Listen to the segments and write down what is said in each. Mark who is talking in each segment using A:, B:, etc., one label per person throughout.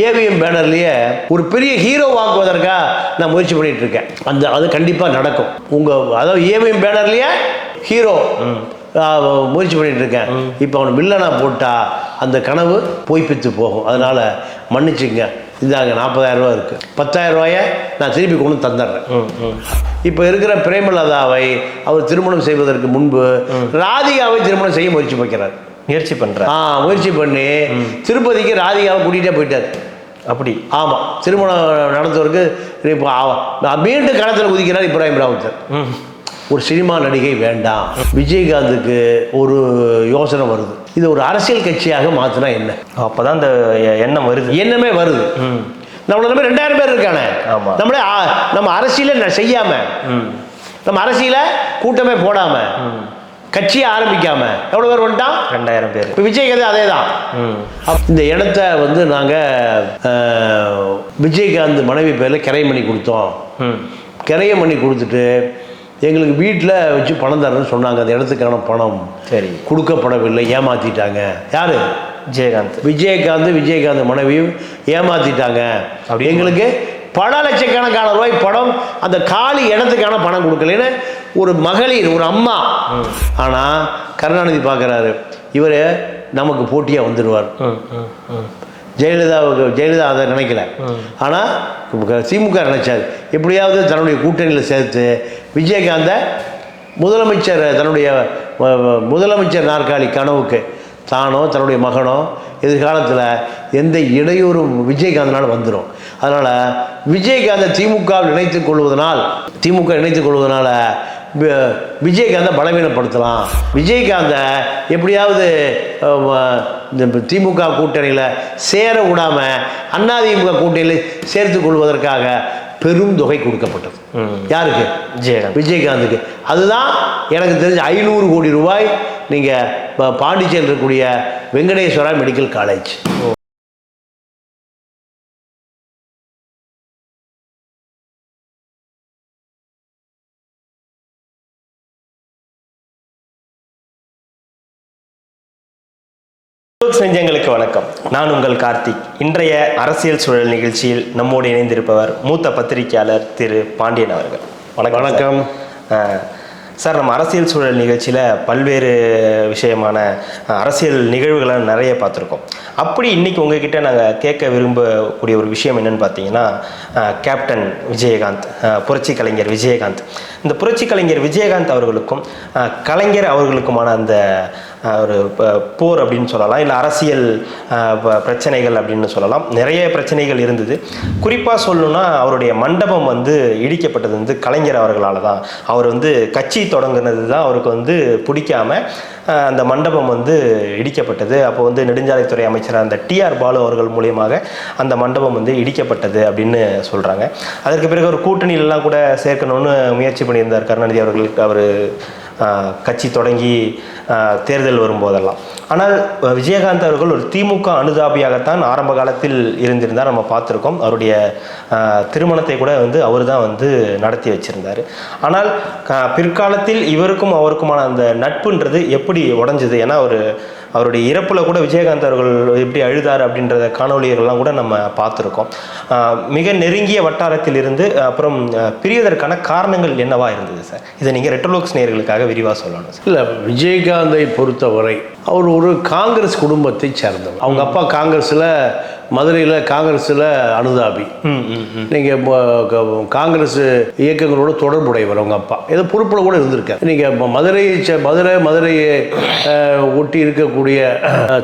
A: AVM பேனர்லேயே ஒரு பெரிய hero வாங்குவதற்காக நான் முயற்சி பண்ணிட்டு இருக்கேன். அது கண்டிப்பாக நடக்கும். அதாவது ஏவிஎம் பேனர்லேயே ஹீரோ முயற்சி பண்ணிட்டு இருக்கேன். இப்போ அவனை வில்லனா போட்டால் அந்த கனவு பொய்ப்பித்து போகும். அதனால் மன்னிச்சுங்க, இதாங்க 40,000 ரூபா இருக்குது, 10,000 ரூபாயை நான் திருப்பி கொண்டு தந்துடுறேன். இப்போ இருக்கிற பிரேமலதாவை அவர் திருமணம் செய்வதற்கு முன்பு ராதிகாவை திருமணம் செய்ய முயற்சி பண்ணி திருப்பதிக்கு ராதிகாவை கூட்டிகிட்டே போயிட்டார்.
B: அப்படி?
A: ஆமாம், திருமணம் நடத்துவதற்கு மீண்டும் களத்தில் குதிக்கிறார் இப்ராஹிம் ராவுத்தர். ஒரு சினிமா நடிகை வேண்டாம், விஜயகாந்துக்கு ஒரு யோசனை வருது, இது ஒரு அரசியல் கட்சியாக மாற்றினா என்ன?
B: அப்போதான் அந்த எண்ணமே வருது.
A: நம்மள 2000 பேர் இருக்கானே, நம்ம அரசியல செய்யாம, நம்ம அரசியல கூட்டமே போடாம, கட்சியை ஆரம்பிக்காம எவ்வளவு பேர் வந்துட்டான்?
B: 2000 பேர்.
A: இப்போ விஜயகாந்த் அதே தான். இந்த இடத்த நாங்கள் விஜயகாந்த் மனைவி பேரில் கிரையம் பண்ணி கொடுத்தோம். கிரையம் பண்ணி கொடுத்துட்டு எங்களுக்கு வீட்டில் வச்சு பணம் தரேன்னு சொன்னாங்க. அந்த இடத்துக்கான பணம்
B: சரி
A: கொடுக்கப்படவில்லை, ஏமாற்றிட்டாங்க. யார்? விஜயகாந்த் மனைவியும் ஏமாற்றிட்டாங்க. அப்படி எங்களுக்கு பல லட்சக்கணக்கான ரூபாய் பணம், அந்த காலி இடத்துக்கான பணம் கொடுக்கலன்னு ஒரு மகளிர், ஒரு அம்மா. ஆனால் கருணாநிதி பார்க்குறாரு, இவர் நமக்கு போட்டியாக வந்துடுவார். ஜெயலலிதா அதை நினைக்கல. ஆனால் திமுக நினைச்சார், எப்படியாவது தன்னுடைய கூட்டணியில் சேர்த்து விஜயகாந்தை தன்னுடைய முதலமைச்சர் நாற்காலி கனவுக்கு தானோ தன்னுடைய மகனோ எதிர்காலத்தில் எந்த இடையூறும் விஜயகாந்தனால் வந்துடும். அதனால் விஜயகாந்தை திமுக இணைத்துக் கொள்வதனால விஜயகாந்தை பலவீனப்படுத்தலாம். விஜயகாந்தை எப்படியாவது திமுக கூட்டணியில் சேர விடாமல் அதிமுக கூட்டணியில் சேர்த்து கொள்வதற்காக பெரும் தொகை கொடுக்கப்பட்டது. யாருக்கு? விஜயகாந்துக்கு. அதுதான் எனக்கு தெரிஞ்ச 500 கோடி ரூபாய். நீங்கள் பாண்டிச்சேரியில் இருக்கக்கூடிய வெங்கடேஸ்வரா மெடிக்கல் காலேஜ்,
B: நெஞ்சங்களுக்கு வணக்கம். நான் உங்கள் கார்த்திக். இன்றைய அரசியல் சூழல் நிகழ்ச்சியில் நம்மோடு இணைந்திருப்பவர் மூத்த பத்திரிகையாளர் திரு பாண்டியன் அவர்கள்.
A: வணக்கம்
B: சார். நம்ம அரசியல் சூழல் நிகழ்ச்சியில் பல்வேறு விஷயமான அரசியல் நிகழ்வுகளை நிறைய பார்த்துருக்கோம். அப்படி இன்றைக்கி உங்ககிட்ட நாங்கள் கேட்க விரும்பக்கூடிய ஒரு விஷயம் என்னென்னு பார்த்தீங்கன்னா, கேப்டன் விஜயகாந்த், புரட்சி கலைஞர் விஜயகாந்த். இந்த புரட்சி கலைஞர் விஜயகாந்த் அவர்களுக்கும் கலைஞர் அவர்களுக்குமான அந்த ஒரு போர் அப்படின்னு சொல்லலாம், இல்லை அரசியல் பிரச்சனைகள் அப்படின்னு சொல்லலாம். நிறைய பிரச்சனைகள் இருந்தது. குறிப்பாக சொல்லணும்னா அவருடைய மண்டபம் இடிக்கப்பட்டது கலைஞர் அவர்களால் தான். அவர் கட்சி தொடங்குனது தான் அவருக்கு பிடிக்காம அந்த மண்டபம் இடிக்கப்பட்டது. அப்போ நெடுஞ்சாலைத்துறை அமைச்சராக அந்த டிஆர் பாலு அவர்கள் மூலியமாக அந்த மண்டபம் இடிக்கப்பட்டது அப்படின்னு சொல்கிறாங்க. அதற்கு பிறகு ஒரு கூட்டணியிலலாம் கூட சேர்க்கணும்னு முயற்சி பண்ணியிருந்தார் கருணாநிதி அவர்களுக்கு, அவர் கட்சி தொடங்கி தேர்தல் வரும்போதெல்லாம். ஆனால் விஜயகாந்த் அவர்கள் ஒரு திமுக அனுதாபியாகத்தான் ஆரம்ப காலத்தில் இருந்திருந்தார். நம்ம பார்த்துருக்கோம். அவருடைய திருமணத்தை கூட அவர் தான் நடத்தி வச்சிருந்தார். ஆனால் பிற்காலத்தில் இவருக்கும் அவருக்குமான அந்த நட்புன்றது எப்படி உடைஞ்சது? ஏன்னா அவருடைய இறப்பில் கூட விஜயகாந்த் அவர்கள் எப்படி அழுதார் அப்படின்றத காணொலிகள்லாம் கூட நம்ம பார்த்துருக்கோம். மிக நெருங்கிய வட்டாரத்தில் இருந்து அப்புறம் பிரியதற்கான காரணங்கள் என்னவா இருந்தது சார்? இதை நீங்கள் ரெட்ரோலோக்ஸ் நேயர்களுக்காக விரிவாக சொல்லணும் சார்.
A: இல்லை, விஜயகாந்தை பொறுத்தவரை அவர் ஒரு காங்கிரஸ் குடும்பத்தை சேர்ந்தவர். அவங்க அப்பா மதுரையில் காங்கிரஸில் அனுதாபி. நீங்கள் காங்கிரஸ் இயக்கங்களோட தொடர்புடையவர் அவங்க அப்பா. ஏதோ பொறுப்பில் கூட இருந்திருக்கார். நீங்கள் மதுரையை ஒட்டி இருக்கக்கூடிய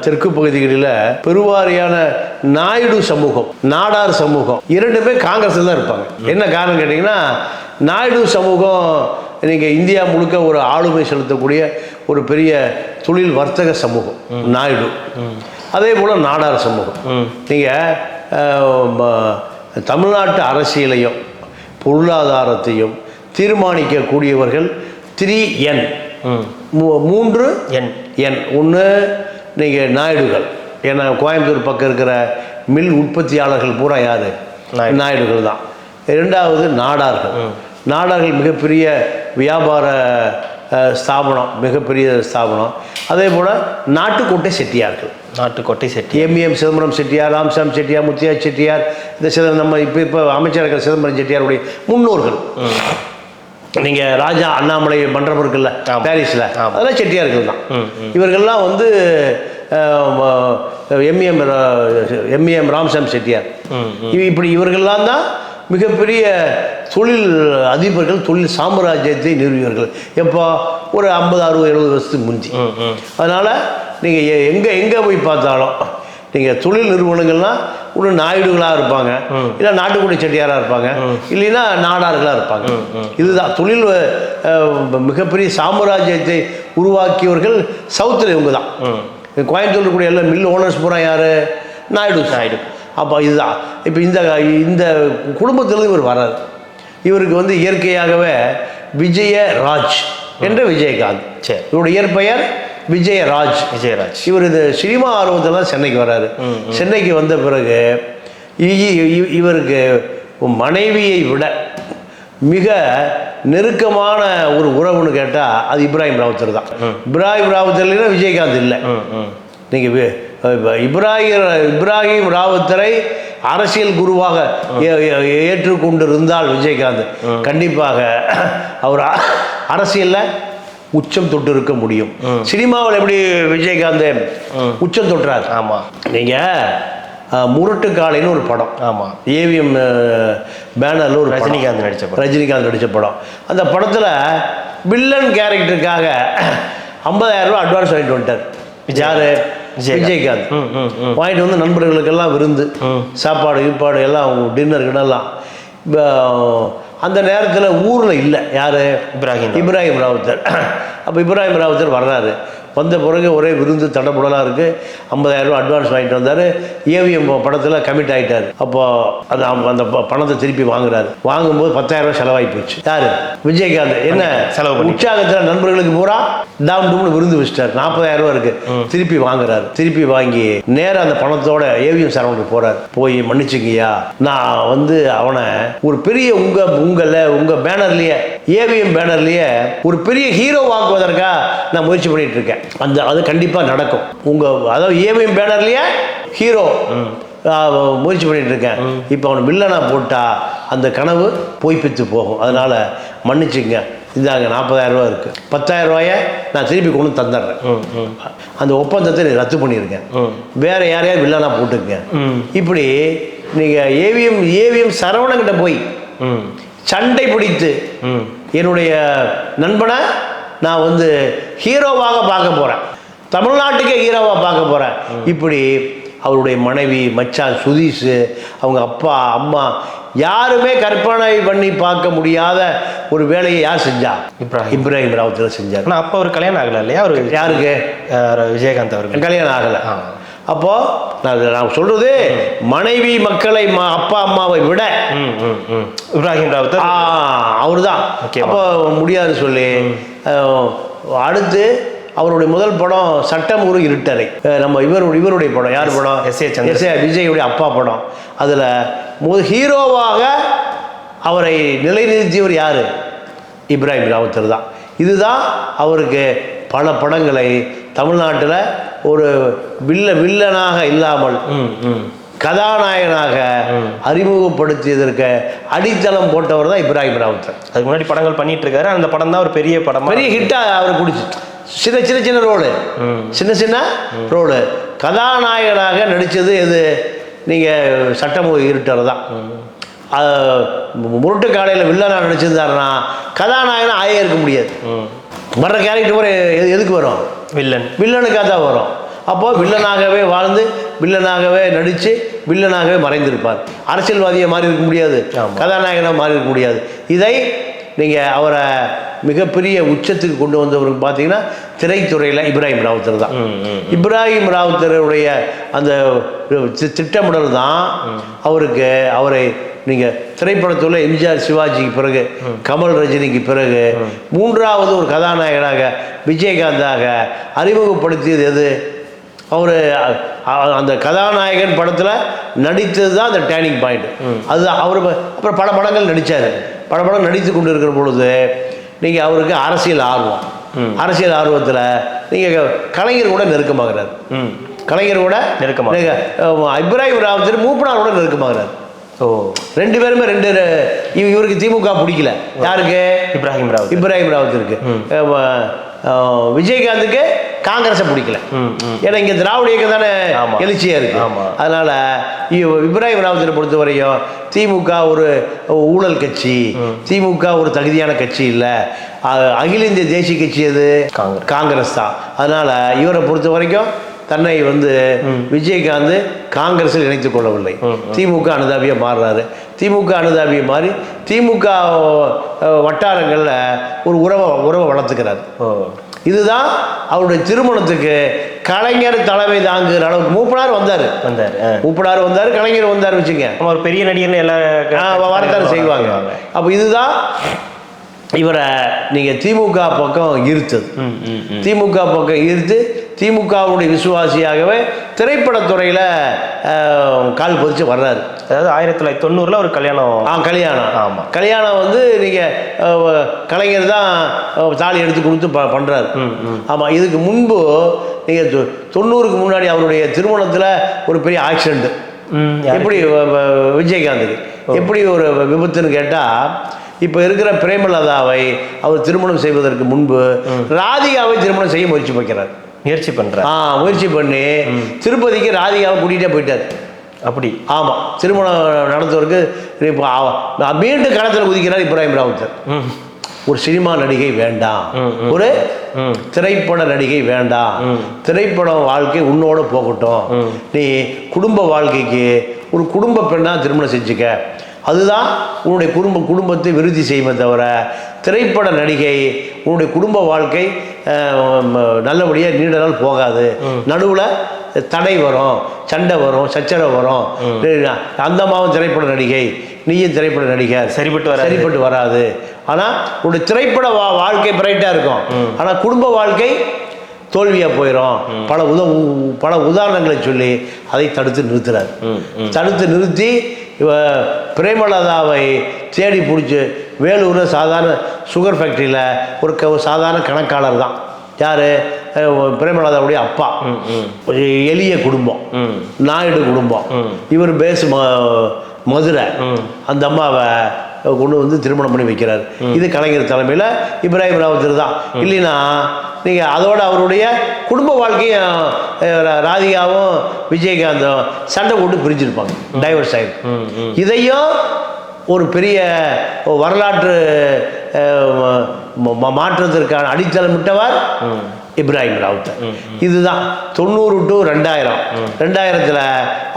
A: தெற்கு பகுதிகளில் பெருவாரியான நாயுடு சமூகம், நாடார் சமூகம் இரண்டுமே காங்கிரஸில் தான் இருப்பாங்க. என்ன காரணம் கேட்டிங்கன்னா, நாயுடு சமூகம் நீங்கள் இந்தியா முழுக்க ஒரு ஆளுமை செலுத்தக்கூடிய ஒரு பெரிய தொழில் வர்த்தக சமூகம் நாயுடு. அதே போல் நாடார் சமூகம். நீங்கள் தமிழ்நாட்டு அரசியலையும் பொருளாதாரத்தையும் தீர்மானிக்கக்கூடியவர்கள் 3N, 3N. ஒன்று நீங்கள் நாயுடுகள். ஏன்னா கோயம்புத்தூர் பக்கம் இருக்கிற மில் உற்பத்தியாளர்கள் பூரா யார்? நாயுடுகள் தான். இரண்டாவது நாடார்கள் மிகப்பெரிய வியாபார ஸ்தாபனம், மிகப்பெரிய ஸ்தாபனம். அதே போல் நாட்டுக்கோட்டை செட்டியார்கள்.
B: நாட்டுக்கோட்டை செட்டி,
A: எம்இஎம் சிதம்பரம் செட்டியார், ராமசாமி செட்டியார், முத்தியா செட்டியார், இந்த நம்ம இப்போ அமைச்சர்கள் சிதம்பரம் செட்டியாருடைய முன்னோர்கள். நீங்கள் ராஜா அண்ணாமலை மன்றம் இருக்குல்ல பாரிஸில், அதெல்லாம் செட்டியார்கள் தான். இவர்கள்லாம் வந்து எம்இஎம் ராமசாமி செட்டியார், இப்படி இவர்கள்லாம் தான் மிகப்பெரிய தொழில் அதிபர்கள், தொழில் சாம்ராஜ்யத்தை நிறுவியவர்கள். எப்போ ஒரு 50, 60, 70 வருஷத்துக்கு முந்தி. அதனால் நீங்கள் எங்கே போய் பார்த்தாலும் நீங்கள் தொழில் நிறுவனங்கள்லாம் ஒன்று நாயுடுகளாக இருப்பாங்க, இல்லை நாட்டுக்குடி செட்டியாராக இருப்பாங்க, இல்லைன்னா நாடார்களாக இருப்பாங்க. இதுதான் தொழில் மிகப்பெரிய சாம்ராஜ்யத்தை உருவாக்கியவர்கள் சவுத்தில் இவங்க தான். கோயம்புத்தூர் இருக்கக்கூடிய எல்லாம் மில் ஓனர்ஸ் பூரா யார்? நாயுடு. அப்போ இதுதான். இப்போ இந்த குடும்பத்திலிருந்து இவர் வர்றார். இவருக்கு வந்து இயற்கையாகவே விஜயராஜ் என்ற விஜயகாந்த். சரி, இவருடைய இயற்பெயர் விஜயராஜ். இவர் இந்த சினிமா ஆர்வத்தில் தான் சென்னைக்கு வர்றாரு. சென்னைக்கு வந்த பிறகு இவருக்கு மனைவியை விட மிக நெருக்கமான ஒரு உறவுன்னு கேட்டால் அது இப்ராஹிம் ராவுத்தர் தான். இப்ராஹிம் ராவுத்தர் இல்லைன்னா விஜயகாந்த் இல்லை. நீங்கள் இப்ராஹிம் ராவுத்தரை அரசியல் குருவாக ஏற்றுக்கொண்டிருந்தால் விஜயகாந்த் கண்டிப்பாக அவர் அரசியலில் உச்சம் தொட்டு இருக்க முடியும். சினிமாவில் எப்படி விஜயகாந்த் உச்சம் தொட்டுறாரு? ஆமாம். நீங்கள் முரட்டுக்காலைன்னு ஒரு படம், ஆமாம், ஏவிஎம் பேனரில் ஒரு ரஜினிகாந்த் நடித்த படம். அந்த படத்தில் வில்லன் கேரக்டருக்காக 50,000 ரூபா அட்வான்ஸ் வாங்கிட்டு வந்துட்டார். யார்? விஜயகாந்த். வாங்கிட்டு வந்து நண்பர்களுக்கெல்லாம் விருந்து, சாப்பாடு கீப்பாடு எல்லாம், டின்னருக்குன்னெல்லாம். அந்த நேரத்தில் ஊரில் இல்லை யார்? இப்ராஹிம் ராவுத்தர். அப்போ இப்ராஹிம் ராவுத்தர் வர்றாரு. வந்த பிறகு ஒரே விருந்து தடபுடலாக இருக்குது. 50,000 ரூபா அட்வான்ஸ் வாங்கிட்டு வந்தார். ஏவிஎம் படத்தில் கமிட் ஆகிட்டார். அப்போது அந்த பணத்தை திருப்பி வாங்குறாரு. வாங்கும்போது 10,000 ரூபா செலவாகி போச்சு. யார்? விஜயகாந்த். என்ன செலவு? உற்சாகத்தில் நண்பர்களுக்கு பூரா டாம் டூம்னு விருந்து வச்சிட்டார். 40,000 ரூபா இருக்குது. திருப்பி வாங்குறாரு. திருப்பி வாங்கி நேராக அந்த பணத்தோட ஏவிஎம் சரவணுக்கு போகிறார். போய் மன்னிச்சுங்கய்யா, நான் வந்து அவனை ஒரு பெரிய உங்கள் பேனர்லேயே, ஏவிஎம் பேனர்லேயே ஒரு பெரிய ஹீரோ வாங்குவதற்காக நான் முயற்சி பண்ணிட்டு இருக்கேன். அது கண்டிப்பாக நடக்கும். அதாவது ஏவிஎம் பேனர்லேயே ஹீரோ முயற்சி பண்ணிட்டு இருக்கேன். இப்போ அவனை வில்லனா போட்டா அந்த கனவு பொய்ப்பித்து போகும். அதனால மன்னிச்சுங்க, இந்தாங்க 40,000 ரூபா இருக்குது, 10,000 ரூபாயை நான் திருப்பி கொண்டு தந்துடுறேன். அந்த ஒப்பந்தத்தை நீ ரத்து பண்ணியிருக்கேன், வேற யாரையாவது வில்லனா போட்டுங்க. இப்படி நீங்கள் ஏவிஎம் சரவணங்கிட்ட போய் சண்டை பிடித்து என்னுடைய நண்பனை நான் வந்து ஹீரோவாக பார்க்க போகிறேன், தமிழ்நாட்டுக்கே ஹீரோவாக பார்க்க போகிறேன். இப்படி அவருடைய மனைவி, மச்சான் சுதீஷ், அவங்க அப்பா அம்மா யாருமே கற்பனை பண்ணி பார்க்க முடியாத ஒரு வேலையை யார் செஞ்சா? இப்ராஹிம் ராவுத்தர் செஞ்சார்.
B: ஆனால் அப்போ ஒரு கல்யாணம் ஆகலை இல்லையா? அவர்
A: யாருக்கு?
B: விஜயகாந்த் அவருக்கு கல்யாணம் ஆகலை.
A: அப்போது நான் சொல்கிறது, மனைவி மக்களை அப்பா அம்மாவை விட
B: இப்ராஹிம் ராவுத்தர்
A: அவர் தான். அப்போ முடியாதுன்னு சொல்லி அடுத்து அவருடைய முதல் படம் சட்டம் ஒரு இருட்டறை. நம்ம இவருடைய படம், யார் படம்? விஜயுடைய அப்பா படம். அதில் ஹீரோவாக அவரை நிலைநிறுத்தியவர் யார்? இப்ராஹிம் ராவுத்தர் தான். இதுதான் அவருக்கு பல படங்களை தமிழ்நாட்டில் ஒரு வில்லனாக இல்லாமல் கதாநாயகனாக அறிமுகப்படுத்தியதற்கு அடித்தளம் போட்டவர் தான் இப்ராஹிம் ராவுத்தர்.
B: அதுக்கு முன்னாடி படங்கள் பண்ணிட்டு இருக்காரு. அந்த படம் தான் ஒரு பெரிய படம்,
A: பெரிய ஹிட்டாக அவர் குடிச்சு. சின்ன ரோலு, சின்ன ரோலு. கதாநாயகனாக நடித்தது எது? நீங்கள் சட்டம் இருட்டர் தான். முரட்டு காலையில் வில்லனாக நடிச்சிருந்தாருன்னா கதாநாயகனாக ஆயே இருக்க முடியாது. வர்ற கேரக்டர் எதுக்கு வரும்? வில்லனுக்காக தான் வரும். அப்போது வில்லனாகவே வாழ்ந்து, வில்லனாகவே நடித்து, வில்லனாகவே மறைந்திருப்பார். அரசியல்வாதியை மாறி இருக்க முடியாது, கதாநாயகனாக மாறி இருக்க முடியாது. இதை நீங்கள் அவரை மிகப்பெரிய உச்சத்துக்கு கொண்டு வந்தவருக்கு பார்த்தீங்கன்னா திரைத்துறையில் இப்ராஹிம் ராவுத்தர் தான். இப்ராஹிம் ராவுத்தருடைய அந்த திட்டமிடல் தான் அவரை நீங்கள் திரைப்படத்தில் எம்ஜிஆர் சிவாஜிக்கு பிறகு, கமல் ரஜினிக்கு பிறகு மூன்றாவது ஒரு கதாநாயகனாக விஜயகாந்தாக அறிமுகப்படுத்தியது எது? அவர் அந்த கதாநாயகன் படத்தில் நடித்தது தான் அந்த டேர்னிங் பாயிண்ட். அதுதான் அவர். அப்புறம் பல படங்கள் நடித்தார். பல படம் நடித்து கொண்டு இருக்கிற பொழுது நீங்கள் அவருக்கு அரசியல் ஆர்வம், அரசியல் ஆர்வத்தில் நீங்கள் கலைஞர் கூட நெருக்கமாகிறார். கலைஞர் கூட
B: நெருக்கமாக,
A: இப்ராஹிம் ராவத்தர் மூப்பனார் கூட நெருக்கமாகிறார்.
B: ஓ,
A: ரெண்டு பேருமே இவருக்கு திமுக பிடிக்கல. யாருக்கு? இப்ராஹிம் ராவத்தருக்கு. விஜயகாந்துக்கு காங்கிரஸை பிடிக்கல. ஏன்னா இங்கே திராவிட இயக்கம் தானே எழுச்சியாக இருக்கு. அதனால இப்ராஹிம் ராவத்தரை பொறுத்த வரையும் திமுக ஒரு ஊழல் கட்சி, திமுக ஒரு தகுதியான கட்சி இல்லை, அகில இந்திய தேசிய கட்சி அது காங்கிரஸ் தான். அதனால இவரை பொறுத்த வரைக்கும் தன்னை விஜயகாந்த் காங்கிரஸில் இணைத்துக் கொள்ளவில்லை. திமுக அனுதாபியாக மாறுறாரு. திமுக அனுதாபியை மாறி திமுக வட்டாரங்களில் ஒரு உறவை வளர்த்துக்கிறார். இதுதான் அவருடைய திருமணத்துக்கு கலைஞர் தலைமை தாங்குகிற அளவுக்கு மூப்பனார் வந்தார், கலைஞர் வந்தார் வச்சுங்க.
B: ஒரு பெரிய நடிகர் எல்லாம்
A: வரத்தான செய்வாங்க. அப்போ இதுதான் இவரை நீங்கள் திமுக பக்கம் ஈர்த்தது. திமுக பக்கம் ஈர்த்து திமுகவுடைய விசுவாசியாகவே திரைப்படத்துறையில் கால் பதிச்சு வர்றாரு.
B: அதாவது 1990 ஒரு கல்யாணம்.
A: ஆமாம், கல்யாணம் நீங்கள் கலைஞர் தான் தாலி எடுத்து கொடுத்து பண்ணுறாரு. ஆமாம், இதுக்கு முன்பு நீங்கள் 90க்கு முன்னாடி அவருடைய திருமணத்தில் ஒரு பெரிய ஆக்சிடென்ட். எப்படி விஜயகாந்துக்கு எப்படி ஒரு விபத்துன்னு கேட்டால், இப்போ இருக்கிற பிரேமலதாவை அவர் திருமணம் செய்வதற்கு முன்பு ராதிகாவை திருமணம் செய்ய முயற்சி பண்ணி திருப்பதிக்கு ராதிகாவை கூட்டிகிட்டே போயிட்டார்.
B: அப்படி?
A: ஆமாம், திருமணம் நடத்துவதற்கு மீண்டும் களத்தில் குதிக்கிறார் இப்ராஹிம் ராவத்தர். ஒரு சினிமா நடிகை வேண்டாம், ஒரு திரைப்பட நடிகை வேண்டாம், திரைப்பட வாழ்க்கை உன்னோட போகட்டும், நீ குடும்ப வாழ்க்கைக்கு ஒரு குடும்ப பெண்ணா திருமணம் செஞ்சுக்க, அதுதான் உன்னுடைய குடும்பத்தை விருத்தி செய்யுமே தவிர திரைப்பட நடிகை உன்னுடைய குடும்ப வாழ்க்கை நல்லபடியாக நீண்ட நாள் போகாது. நடுவில் தடை வரும், சண்டை வரும், சச்சரவு வரும். அந்த அம்மாவும் திரைப்பட நடிகை, நீயும் திரைப்பட நடிகர், சரிப்பட்டு வராது. ஆனால் உன்னுடைய திரைப்பட வாழ்க்கை பிரைட்டாக இருக்கும், ஆனால் குடும்ப வாழ்க்கை தோல்வியாக போயிடும். பல உதாரணங்களை சொல்லி அதை தடுத்து நிறுத்துறார். தடுத்து நிறுத்தி பிரேமலதாவை தேடி பிடிச்சி வேலூரில் சாதாரண சுகர் ஃபேக்ட்ரியில் ஒரு சாதாரண கணக்காளர் தான். யார்? பிரேமலதாவுடைய அப்பா. எளிய குடும்பம், நாயுடு குடும்பம். இவர் பேஸ் மதுரை. அந்த அம்மாவை கொண்டு திருமணம் பண்ணி வைக்கிறார். இது கலைஞர் தலைமையில் இப்ராஹிம் ராவத்தர் தான். இல்லைன்னா நீங்கள் அதோட அவருடைய குடும்ப வாழ்க்கையும் ராதிகாவும் விஜயகாந்தும் சண்டை போட்டு பிரிஞ்சிருப்பாங்க, டைவர்ஸ் ஆகிடும். இதையும் ஒரு பெரிய வரலாற்று மாற்றத்திற்கான அடித்தளமிட்டவர் இப்ராஹிம் ராவத்தர். இதுதான் 90 to 2000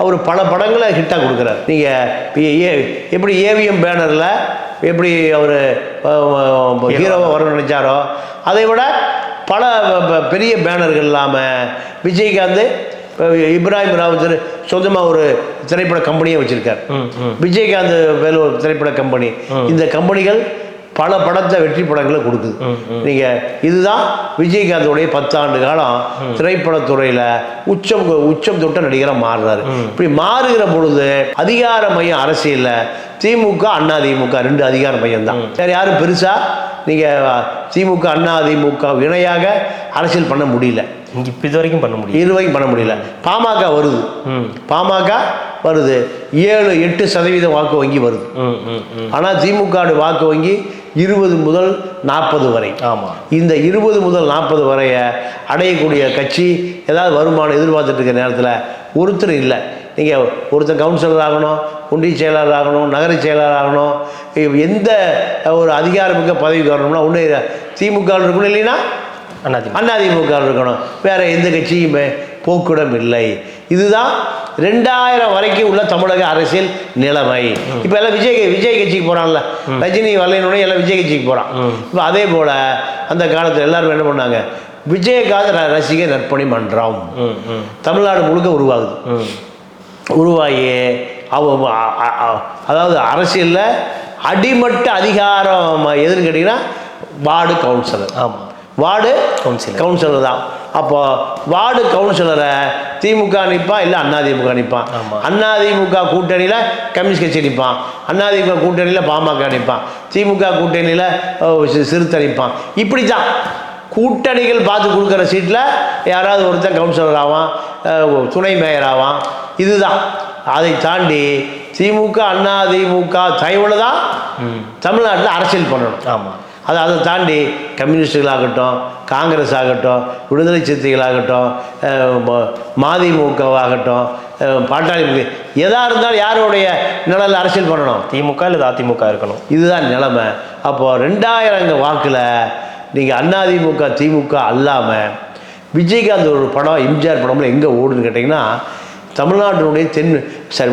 A: அவர் பல படங்களை ஹிட்டாக கொடுக்குறார். நீங்கள் எப்படி ஏவிஎம் பேனரில் எப்படி அவர் ஹீரோவை வர நினைச்சாரோ அதை விட பல பெரிய பேனர்கள் இல்லாமல் விஜயகாந்த் இப்ராஹிம் ராவத்தர் சொந்தமாக ஒரு திரைப்பட கம்பெனியை வச்சிருக்கார். விஜயகாந்த் வேலூர் திரைப்பட கம்பெனி. இந்த கம்பெனிகள் பல படத்தை வெற்றி படங்களை கொடுக்குது. நீங்கள் இதுதான் விஜயகாந்தோடைய 10 ஆண்டு காலம் திரைப்படத்துறையில் உச்சம் தொட்ட நடிகராக மாறுறாரு. இப்படி மாறுகிற பொழுது அதிகார மையம் அரசியலில் திமுக அண்ணா திமுக 2 அதிகார மையம் தான். வேறு யாரும் பெருசாக நீங்கள் திமுக அண்ணா திமுக இணையாக அரசியல் பண்ண முடியல.
B: இது வரைக்கும் பண்ண முடியல.
A: பாமக வருது 7-8% வாக்கு வங்கி வருது. ஆனால் திமுக வாக்கு வங்கி 20 முதல் 40 வரை.
B: ஆமாம்,
A: இந்த 20 முதல் 40 வரைய அடையக்கூடிய கட்சி ஏதாவது வருமானம் எதிர்பார்த்துட்டு இருக்கிற நேரத்தில் ஒருத்தர் இல்லை. நீங்கள் ஒருத்தர் கவுன்சிலர் ஆகணும், ஒன்றிய செயலாளர் ஆகணும், நகர செயலாளர் ஆகணும், எந்த ஒரு அதிகாரமிக்க பதவிக்கு வரணும்னா ஒன்று திமுக இருக்கணும், இல்லைன்னா அதிமுக இருக்கணும். வேறு எந்த கட்சியுமே போக்கிடம் இல்லை. இதுதான் 2000 வரைக்கும் உள்ள தமிழக அரசியல் நிலைமை. இப்போ எல்லாம் விஜய் கட்சிக்கு போகிறான்ல, ரஜினி வரலைன்னு எல்லாம் விஜய் கட்சிக்கு போகிறான். இப்போ அதே போல் அந்த காலத்தில் எல்லாரும் என்ன பண்ணாங்க, விஜயகாந்த் ரசிகர் நற்பணி மன்றம் தமிழ்நாடு முழுக்க உருவாகி அதாவது அரசியலில் அடிமட்ட அதிகாரம் எதுன்னு கேட்டிங்கன்னா வார்டு கவுன்சிலர்.
B: ஆமாம்,
A: வார்டு கவுன்சிலர் தான். அப்போ வார்டு கவுன்சிலரை திமுக நிற்பான், இல்லை அதிமுக நிற்பான். அதிமுக கூட்டணியில் கம்யூனிஸ்ட் கட்சி நிற்பான், அதிமுக கூட்டணியில் பாமக நிற்பான், திமுக கூட்டணியில் சிறுத்தை நிற்பான். இப்படி தான் கூட்டணிகள் பார்த்து கொடுக்குற சீட்டில் யாராவது ஒருத்தன் கவுன்சிலர் ஆவான், துணை மேயர் ஆவான். இதுதான். அதை தாண்டி திமுக அண்ணா திமுக தயவுல தான் தமிழ்நாட்டில் அரசியல் பண்ணணும்.
B: ஆமாம்.
A: அதை தாண்டி கம்யூனிஸ்டுகளாகட்டும், காங்கிரஸ் ஆகட்டும், விடுதலை சிறுத்தைகளாகட்டும், மதிமுகவாகட்டும், பாட்டாளி, எதாக இருந்தாலும் யாருடைய நிழலில் அரசியல் பண்ணணும்?
B: திமுக இல்லை அதிமுக இருக்கணும்.
A: இதுதான் நிலைமை. அப்போது 2000 வாக்கில் நீங்கள் அதிமுக திமுக அல்லாமல் விஜயகாந்த் ஒரு படம், எம்ஜிஆர் படம்ல எங்கே ஓடுன்னு கேட்டிங்கன்னா, தமிழ்நாட்டினுடைய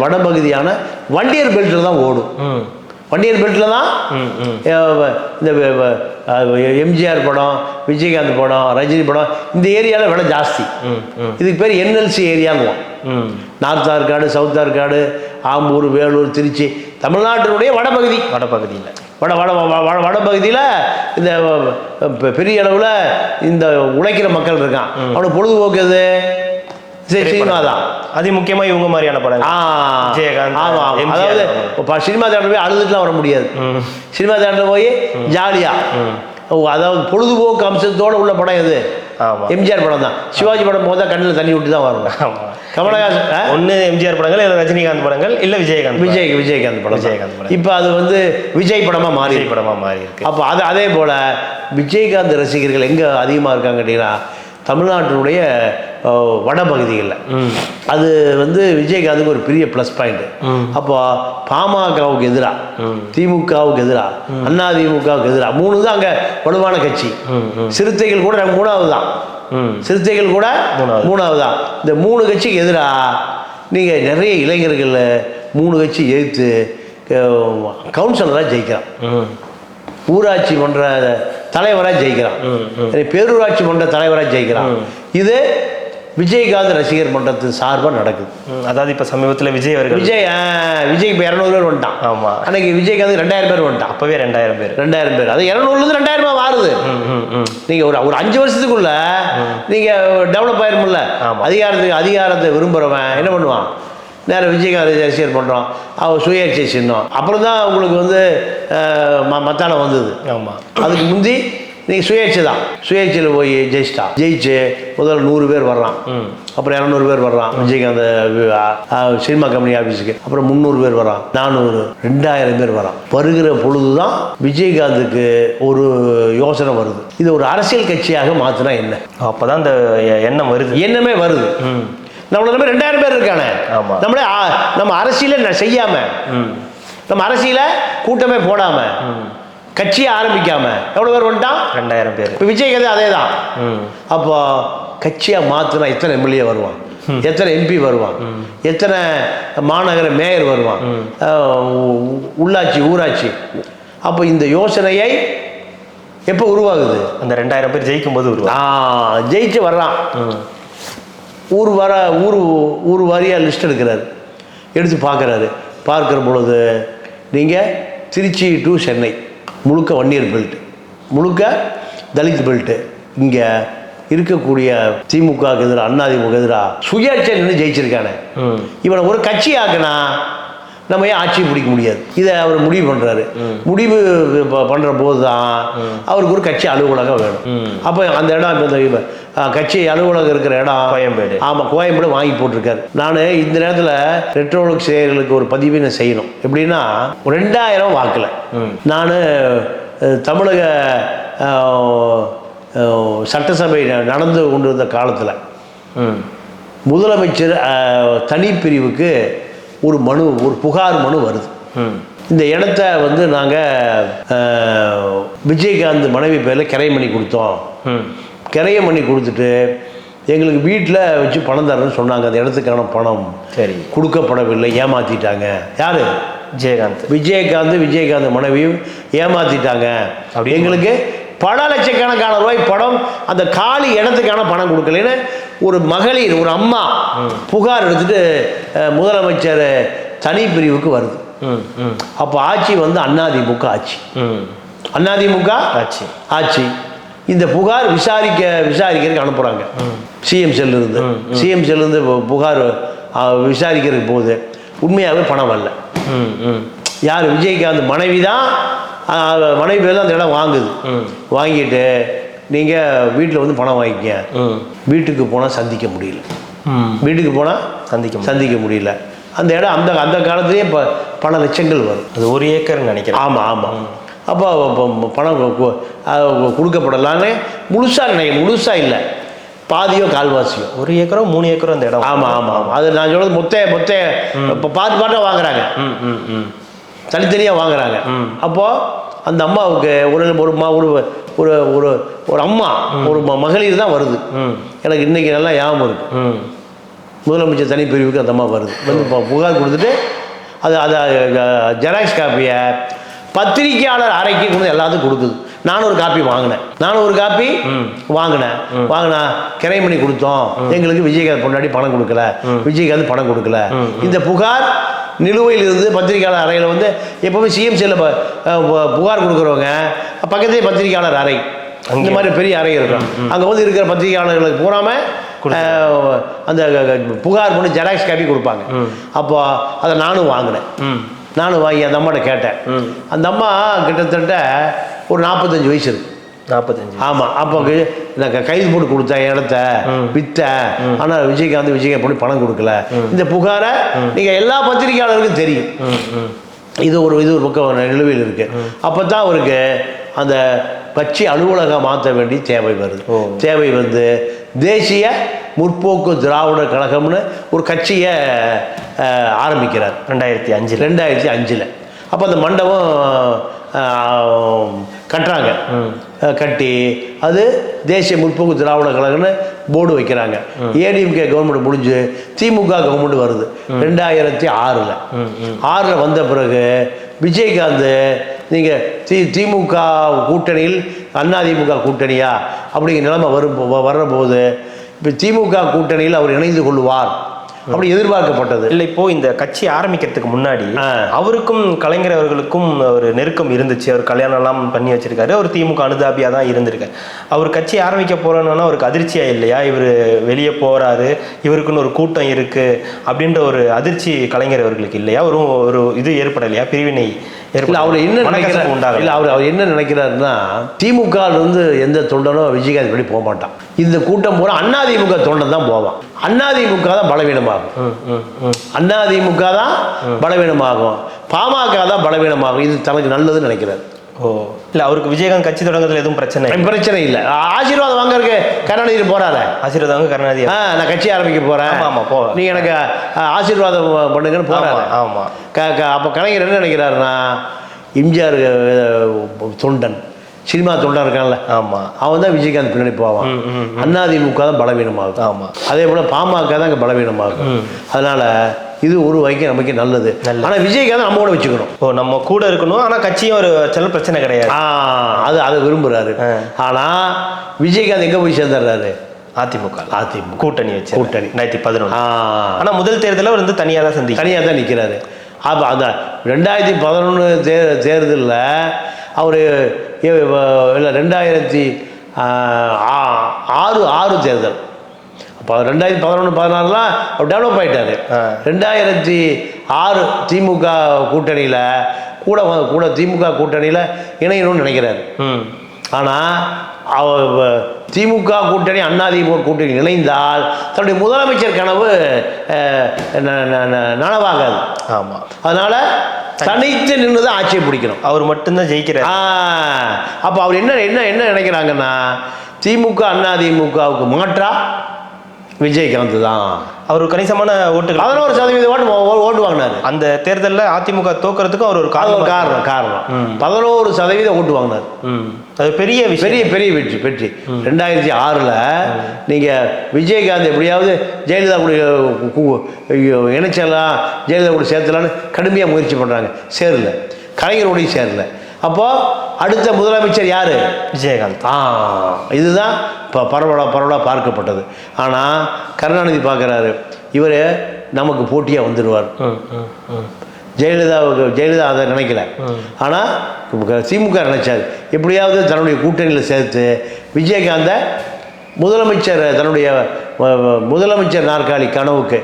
A: வடபகுதியான வண்டியர் பெல்ட்டில் தான் ஓடும். வண்டியர் பெல்ட்டில் தான் இந்த எம்ஜிஆர் படம், விஜயகாந்த் படம், ரஜினி படம் இந்த ஏரியாவில் விலை ஜாஸ்தி. இதுக்கு பேர் என்எல்சி ஏரியாங்குவோம். நார்த் ஆற்காடு, சவுத் ஆற்காடு, ஆம்பூர், வேலூர், திருச்சி, தமிழ்நாட்டினுடைய வடபகுதியில் வடபகுதியில் இந்த பெரிய அளவில் இந்த உழைக்கிற மக்கள் இருக்கான். அவனுக்கு பொழுதுபோக்கு எது? சினிமா தான்.
B: அது முக்கியமாக இவங்க மாதிரியான படம். விஜயகாந்த்.
A: ஆமாம். அதாவது சினிமா தேட்டர் போய் அழுதுட்டுலாம் வர முடியாது. சினிமா தேட்டர் போய் ஜாலியாக, அதாவது பொழுதுபோக்கு அம்சத்தோடு உள்ள படம் எது? எம்ஜிஆர் படம் தான். சிவாஜி படம் போது தான் கண்ணில் தண்ணி விட்டு தான் வரும். கமலஹாசன் ஒன்று
B: எம்ஜிஆர் படங்கள், இல்லை ரஜினிகாந்த் படங்கள், இல்லை
A: விஜயகாந்த் படம். இப்போ அது விஜய் படமாக மாறி இருக்கு. அப்போ அதே போல் விஜயகாந்த் ரசிகர்கள் எங்கே அதிகமாக இருக்காங்க கேட்டிங்கன்னா, தமிழ்நாட்டினுடைய வடபகுதிகளில். அது விஜயகாந்துக்கு ஒரு பெரிய ப்ளஸ் பாயிண்ட். அப்போ பாமகவுக்கு எதிராக, திமுகவுக்கு எதிராக, அதிமுகவுக்கு எதிராக 3 தான் அங்கே வலுவான கட்சி. சிறுத்தைகள் கூட 3வது தான். சிறுத்தைகள் கூட 3வது தான். இந்த 3 கட்சிக்கு எதிராக நீங்கள் நிறைய இளைஞர்கள் 3 கட்சி எதிர்த்து கவுன்சிலராக ஜெயிக்கிறான், ஊராட்சி மன்ற தலைவராக ஜெயிக்கிறான், பேரூராட்சி மன்ற தலைவராக ஜெயிக்கிறான். இது விஜயகாந்த் ரசிகர் மன்றத்தின் சார்பாக நடக்குது.
B: அதாவது இப்போ சமீபத்தில் விஜய்
A: இப்போ 200 பேர் வந்துட்டான். ஆமாம். அன்னைக்கு விஜயகாந்த் 2000 பேர் வந்துட்டான்.
B: அப்போவே 2000 பேர்.
A: அது 200லேருந்து 2000 மாறுது. நீங்கள் ஒரு 5 வருஷத்துக்குள்ள நீங்கள் டெவலப் ஆயிருமில்ல. அதிகாரத்தை விரும்புகிறவன் என்ன பண்ணுவான்? நேரம் விஜயகாந்த் ரசிகர் பண்ணுறோம், அவர் சுயேட்சை சின்னம். அப்புறம் தான் உங்களுக்கு மத்தானம் வந்தது. ஆமாம். அதுக்கு முந்தி நீங்கள் சுயேட்சை தான். சுயேட்சையில் போய் ஜெயிச்சு முதல்ல 100 பேர் வர்றான், அப்புறம் 200 பேர் வர்றான் விஜயகாந்த் சினிமா கம்பெனி ஆஃபீஸுக்கு, அப்புறம் 300 பேர் வர்றான், 400, 2000 பேர் வரான். வருகிற பொழுது தான் விஜயகாந்துக்கு ஒரு யோசனை வருது, இது ஒரு அரசியல் கட்சியாக மாற்றினா என்ன?
B: அப்போ தான் இந்த எண்ணமே வருது.
A: நம்மள 2000 பேர் இருக்கானே, நம்ம அரசியல செய்யாம, நம்ம அரசியல கூட்டமே போடாம, கட்சியை ஆரம்பிக்காம எவ்வளவு பேர் வந்துட்டான்?
B: 2000 பேர்.
A: இப்போ விஜயகாந்த் அதே தான். அப்போ கட்சியாக மாற்றினா எத்தனை எம்எல்ஏ வருவான், எத்தனை எம்பி வருவான், எத்தனை மாநகர மேயர் வருவான், உள்ளாட்சி, ஊராட்சி. அப்போ இந்த யோசனையை எப்போ உருவாகுது?
B: அந்த 2000 பேர் ஜெயிக்கும் போது
A: ஜெயிச்சு வர்றான். ஊர் வாரியாக லிஸ்ட் எடுக்கிறாரு, எடுத்து பார்க்குற பொழுது நீங்கள் திருச்சி டு சென்னை முழுக்க வன்னியர் பெல்ட், முழுக்க தலித் பெல்ட்டு. இங்கே இருக்கக்கூடிய திமுகவுக்கு எதிராக, அதிமுக எதிராக சுயேட்சை நின்று ஜெயிச்சிருக்கானே, இவனை ஒரு கட்சி ஆக்குனா நம்ம ஏன் ஆட்சி பிடிக்க முடியாது? இதை அவர் முடிவு பண்ணுறாரு. முடிவு பண்ணுற போது தான் அவருக்கு ஒரு கட்சி அலுவலகம் வேணும். அப்போ அந்த இடம், இப்போ கட்சி அலுவலகம் இருக்கிற இடம்
B: கோயம்பேடு.
A: ஆமாம், கோயம்பேடு வாங்கி போட்டிருக்காரு. நான் இந்த நேரத்தில் ரெட்ரோலுக்கு செயர்களுக்கு ஒரு பதிவு நான் செய்யணும். எப்படின்னா 2000 வாக்கில் நான் தமிழக சட்டசபை நடந்து கொண்டிருந்த காலத்தில் முதலமைச்சர் தனிப்பிரிவுக்கு ஒரு புகார் மனு வருது. இந்த இடத்த நாங்கள் விஜயகாந்த் மனைவி பேரில் கிரையம் பண்ணி கொடுத்தோம். கிரையம் பண்ணி கொடுத்துட்டு எங்களுக்கு வீட்டில் வச்சு பணம் தரேன்னு சொன்னாங்க. அந்த இடத்துக்கான பணம் கொடுக்கப்படவில்லை, ஏமாற்றிட்டாங்க. யார்? விஜயகாந்த் மனைவியும் ஏமாற்றிட்டாங்க. எங்களுக்கு பல லட்சக்கணக்கான ரூபாய் பணம், அந்த காலி இடத்துக்கான பணம் கொடுக்கலன்னு ஒரு மகளிர், ஒரு அம்மா புகார் எடுத்துட்டு முதலமைச்சர் தனி பிரிவுக்கு வருது. அப்போ ஆட்சி அதிமுக ஆட்சி, அதிமுக ஆட்சி. இந்த புகார் விசாரிக்கிறதுக்கு அனுப்புகிறாங்க. சிஎம் செல்லிருந்து புகார் விசாரிக்கிறதுக்கு போகுது. உண்மையாகவே பணம் வரல. யார்? விஜயகாந்த் மனைவி தான், மனைவி பேர் தான் அந்த இடம் வாங்குது. வாங்கிட்டு நீங்கள் வீட்டில் வந்து பணம் வாங்கிக்க, வீட்டுக்கு போனால் சந்திக்க முடியல, வீட்டுக்கு போனால் சந்திக்க முடியல. அந்த இடம் அந்த அந்த காலத்துலேயே இப்போ பல லட்சங்கள் வரும்.
B: அது 1 ஏக்கர்னு நினைக்கிறேன்.
A: ஆமாம். அப்போ பணம் கொடுக்கப்படலான்னு முழுசாக இல்லை, பாதியோ கால்வாசியோ.
B: 1 ஏக்கரோ 3 ஏக்கரோ அந்த இடம்.
A: ஆமாம். அது நான் சொல்கிறது மொத்த இப்போ பாட்டாக வாங்குறாங்க, தனித்தனியாக வாங்குறாங்க. அப்போது அந்த அம்மாவுக்கு ஒரு ஒரு அம்மா ஒரு மகளிர் தான் வருது. எனக்கு இன்றைக்கி நல்லா ஞாபகம் இருக்கு. முதலமைச்சர் தனிப்பிரிவுக்கு அந்த அம்மா வருது, வந்து புகார் கொடுத்துட்டு அதை ஜெராக்ஸ் காப்பியை பத்திரிக்கையாளர் அறைக்கு கொண்டு எல்லாத்துக்கும் கொடுக்குது. நானும் ஒரு காப்பி வாங்கினேன். வாங்கினா கிரை பண்ணி கொடுத்தோம், எங்களுக்கு விஜயகாந்த் பொண்டாடி பணம் கொடுக்கல, விஜயகாந்த் பணம் கொடுக்கல. இந்த புகார் நிலுவையில் இருந்து பத்திரிகையாளர் அறையில் வந்து எப்போவுமே சிஎம்சியில் புகார் கொடுக்குறவங்க பக்கத்துலேயே பத்திரிகையாளர் அறை, இந்த மாதிரி பெரிய அறை இருக்கும். அங்கே வந்து இருக்கிற பத்திரிகையாளர்களுக்கு பூராமல் அந்த புகார் பண்ணி ஜெராக்ஸ் காப்பி கொடுப்பாங்க. அப்போ அதை நானும் வாங்கினேன். நானும் வாங்கி அந்த அம்மாட்ட கேட்டேன். அந்த அம்மா கிட்டத்தட்ட ஒரு 45 வயசு இருக்கு.
B: 45.
A: ஆமாம். அப்போ நான் கைது போட்டு கொடுத்தேன், இடத்த விற்றேன், ஆனால் விஜயகாந்த் பண்ணி பணம் கொடுக்கல. இந்த புகாரை நீங்கள் எல்லா பத்திரிகையாளருக்கும் தெரியும். இது ஒரு பக்கம் நிலுவையில் இருக்கு. அப்போ தான் அவருக்கு அந்த கட்சி அலுவலகம் மாற்ற வேண்டிய தேவை வந்து தேசிய முற்போக்கு திராவிடர் கழகம்னு ஒரு கட்சியை ஆரம்பிக்கிறார் 2005. அப்போ அந்த மண்டபம் கட்டுறாங்க. கட்டி அது தேசிய முற்போக்கு திராவிட கழகம்னு போர்டு வைக்கிறாங்க. ஏடிஎம்கே கவர்மெண்ட் முடிஞ்சு திமுக கவர்மெண்ட் வருது 2006. வந்த பிறகு விஜயகாந்த் நீங்கள் திமுக கூட்டணியில் அதிமுக கூட்டணியா அப்படிங்கிற நிலைமை வர்றபோது இப்போ திமுக கூட்டணியில் அவர் இணைந்து கொள்வார் அப்படி எதிர்பார்க்கப்பட்டது.
B: இல்லை, இப்போ இந்த கட்சி ஆரம்பிக்கிறதுக்கு முன்னாடி அவருக்கும் கலைஞர் அவர்களுக்கும் ஒரு நெருக்கம் இருந்துச்சு. அவர் கல்யாணம் எல்லாம் பண்ணி வச்சிருக்காரு. அவர் திமுக அனுதாபியா தான் இருந்திருக்காரு. அவர் கட்சி ஆரம்பிக்க போறோன்னா அவருக்கு அதிர்ச்சியா இல்லையா? இவர் வெளியே போறாரு, இவருக்குன்னு ஒரு கூட்டம் இருக்கு அப்படின்ற ஒரு அதிர்ச்சி கலைஞர் அவர்களுக்கு இல்லையா? ஒரு இது ஏற்படலையா? பிரிவினை
A: அவர் என்ன நினைக்கிறாருன்னா, திமுக இருந்து எந்த தொண்டனும் விஜயகாந்த் படி போக மாட்டான். இந்த கூட்டம் போற அதிமுக தொண்டன் தான் போவான். அதிமுக தான் பலவீனமாகும், பாமக தான் பலவீனமாகும். இது தனக்கு நல்லதுன்னு நினைக்கிறார்.
B: இல்ல, அவருக்கு விஜயகாந்த் கட்சி தொடங்குறதுல எதுவும் பிரச்சனை இல்லை. ஆசீர்வாதம் வாங்கறதுக்கு கருணாநிதி போறாரு. ஆசீர்வாதம் வாங்க கருணாநிதி,
A: நான் கட்சி ஆரம்பிக்க போறேன், நீ எனக்கு ஆசீர்வாதம் பண்ணுங்கன்னு போறாரு.
B: ஆமா.
A: அப்ப கலைஞர் என்ன நினைக்கிறாருன்னா, எம்ஜிஆர் தொண்டன், சினிமா தொண்டன் இருக்கான்ல,
B: ஆமா, அவன்
A: தான் விஜயகாந்த் பின்னாடி போவான். அதிமுக தான் பலவீனமாகும்.
B: ஆமா.
A: அதே போல பாமக தான் இங்க பலவீனமாகும். அதனால இது ஒரு வகைக்கு நமக்கு நல்லது. ஆனா விஜயகாந்த் நம்ம கூட வச்சுக்கணும்,
B: நம்ம கூட இருக்கணும். ஆனா கட்சியும் ஒரு சில பிரச்சனை கிடையாது.
A: அதை விரும்புறாரு. ஆனா விஜயகாந்த் எங்க போய் சேர்ந்துடுறாரு?
B: அதிமுக கூட்டணி 2011. ஆனா முதல் தேர்தலில் அவர் வந்து தனியாக
A: தான் நிற்கிறாரு. அப்போ அந்த 2011 தேர்தலில் அவர் இல்லை 2006 தேர்தல். அப்போ 2011-14 அவர் டெவலப் ஆகிட்டார். 2006 திமுக கூட்டணியில் கூட திமுக கூட்டணியில் இணையணும்னு நினைக்கிறார். ஆனால் திமுக கூட்டணி அதிமுக கூட்டணி இணைந்தால் தன்னுடைய முதலமைச்சர் கனவு நனவாகாது.
B: ஆமாம்.
A: அதனால தனித்து நின்று தான் ஆட்சியை பிடிக்கணும்.
B: அவர் மட்டும்தான் ஜெயிக்கிறார்.
A: அப்போ அவர் என்ன நினைக்கிறாங்கன்னா, திமுக அதிமுகவுக்கு மாற்றா விஜயகாந்த் தான்.
B: அவர் கணிசமான ஓட்டுகள்
A: 11% ஓட்டு வாங்கினார்.
B: அந்த தேர்தலில் அதிமுக தோக்கிறதுக்கும் அவர் ஒரு
A: காரணம் 11% ஓட்டு வாங்கினார்.
B: அது பெரிய
A: வெற்றி. 2006 நீங்கள் விஜயகாந்த் எப்படியாவது ஜெயலலிதா கூட இணைச்சலாம், ஜெயலலிதா கூட சேர்த்தலான்னு கடுமையாக முயற்சி பண்ணுறாங்க. சேரல, கலைஞரோடையும் சேரல. அப்போது அடுத்த முதலமைச்சர் யார்?
B: விஜயகாந்த்.
A: இதுதான் இப்போ பரவலாக பார்க்கப்பட்டது. ஆனால் கருணாநிதி பார்க்குறாரு, இவர் நமக்கு போட்டியாக வந்துடுவார். ஜெயலலிதா அதை நினைக்கல. ஆனால் திமுக நினைச்சாரு, எப்படியாவது தன்னுடைய கூட்டணியில் சேர்த்து விஜயகாந்தை தன்னுடைய முதலமைச்சர் நாற்காலி கனவுக்கு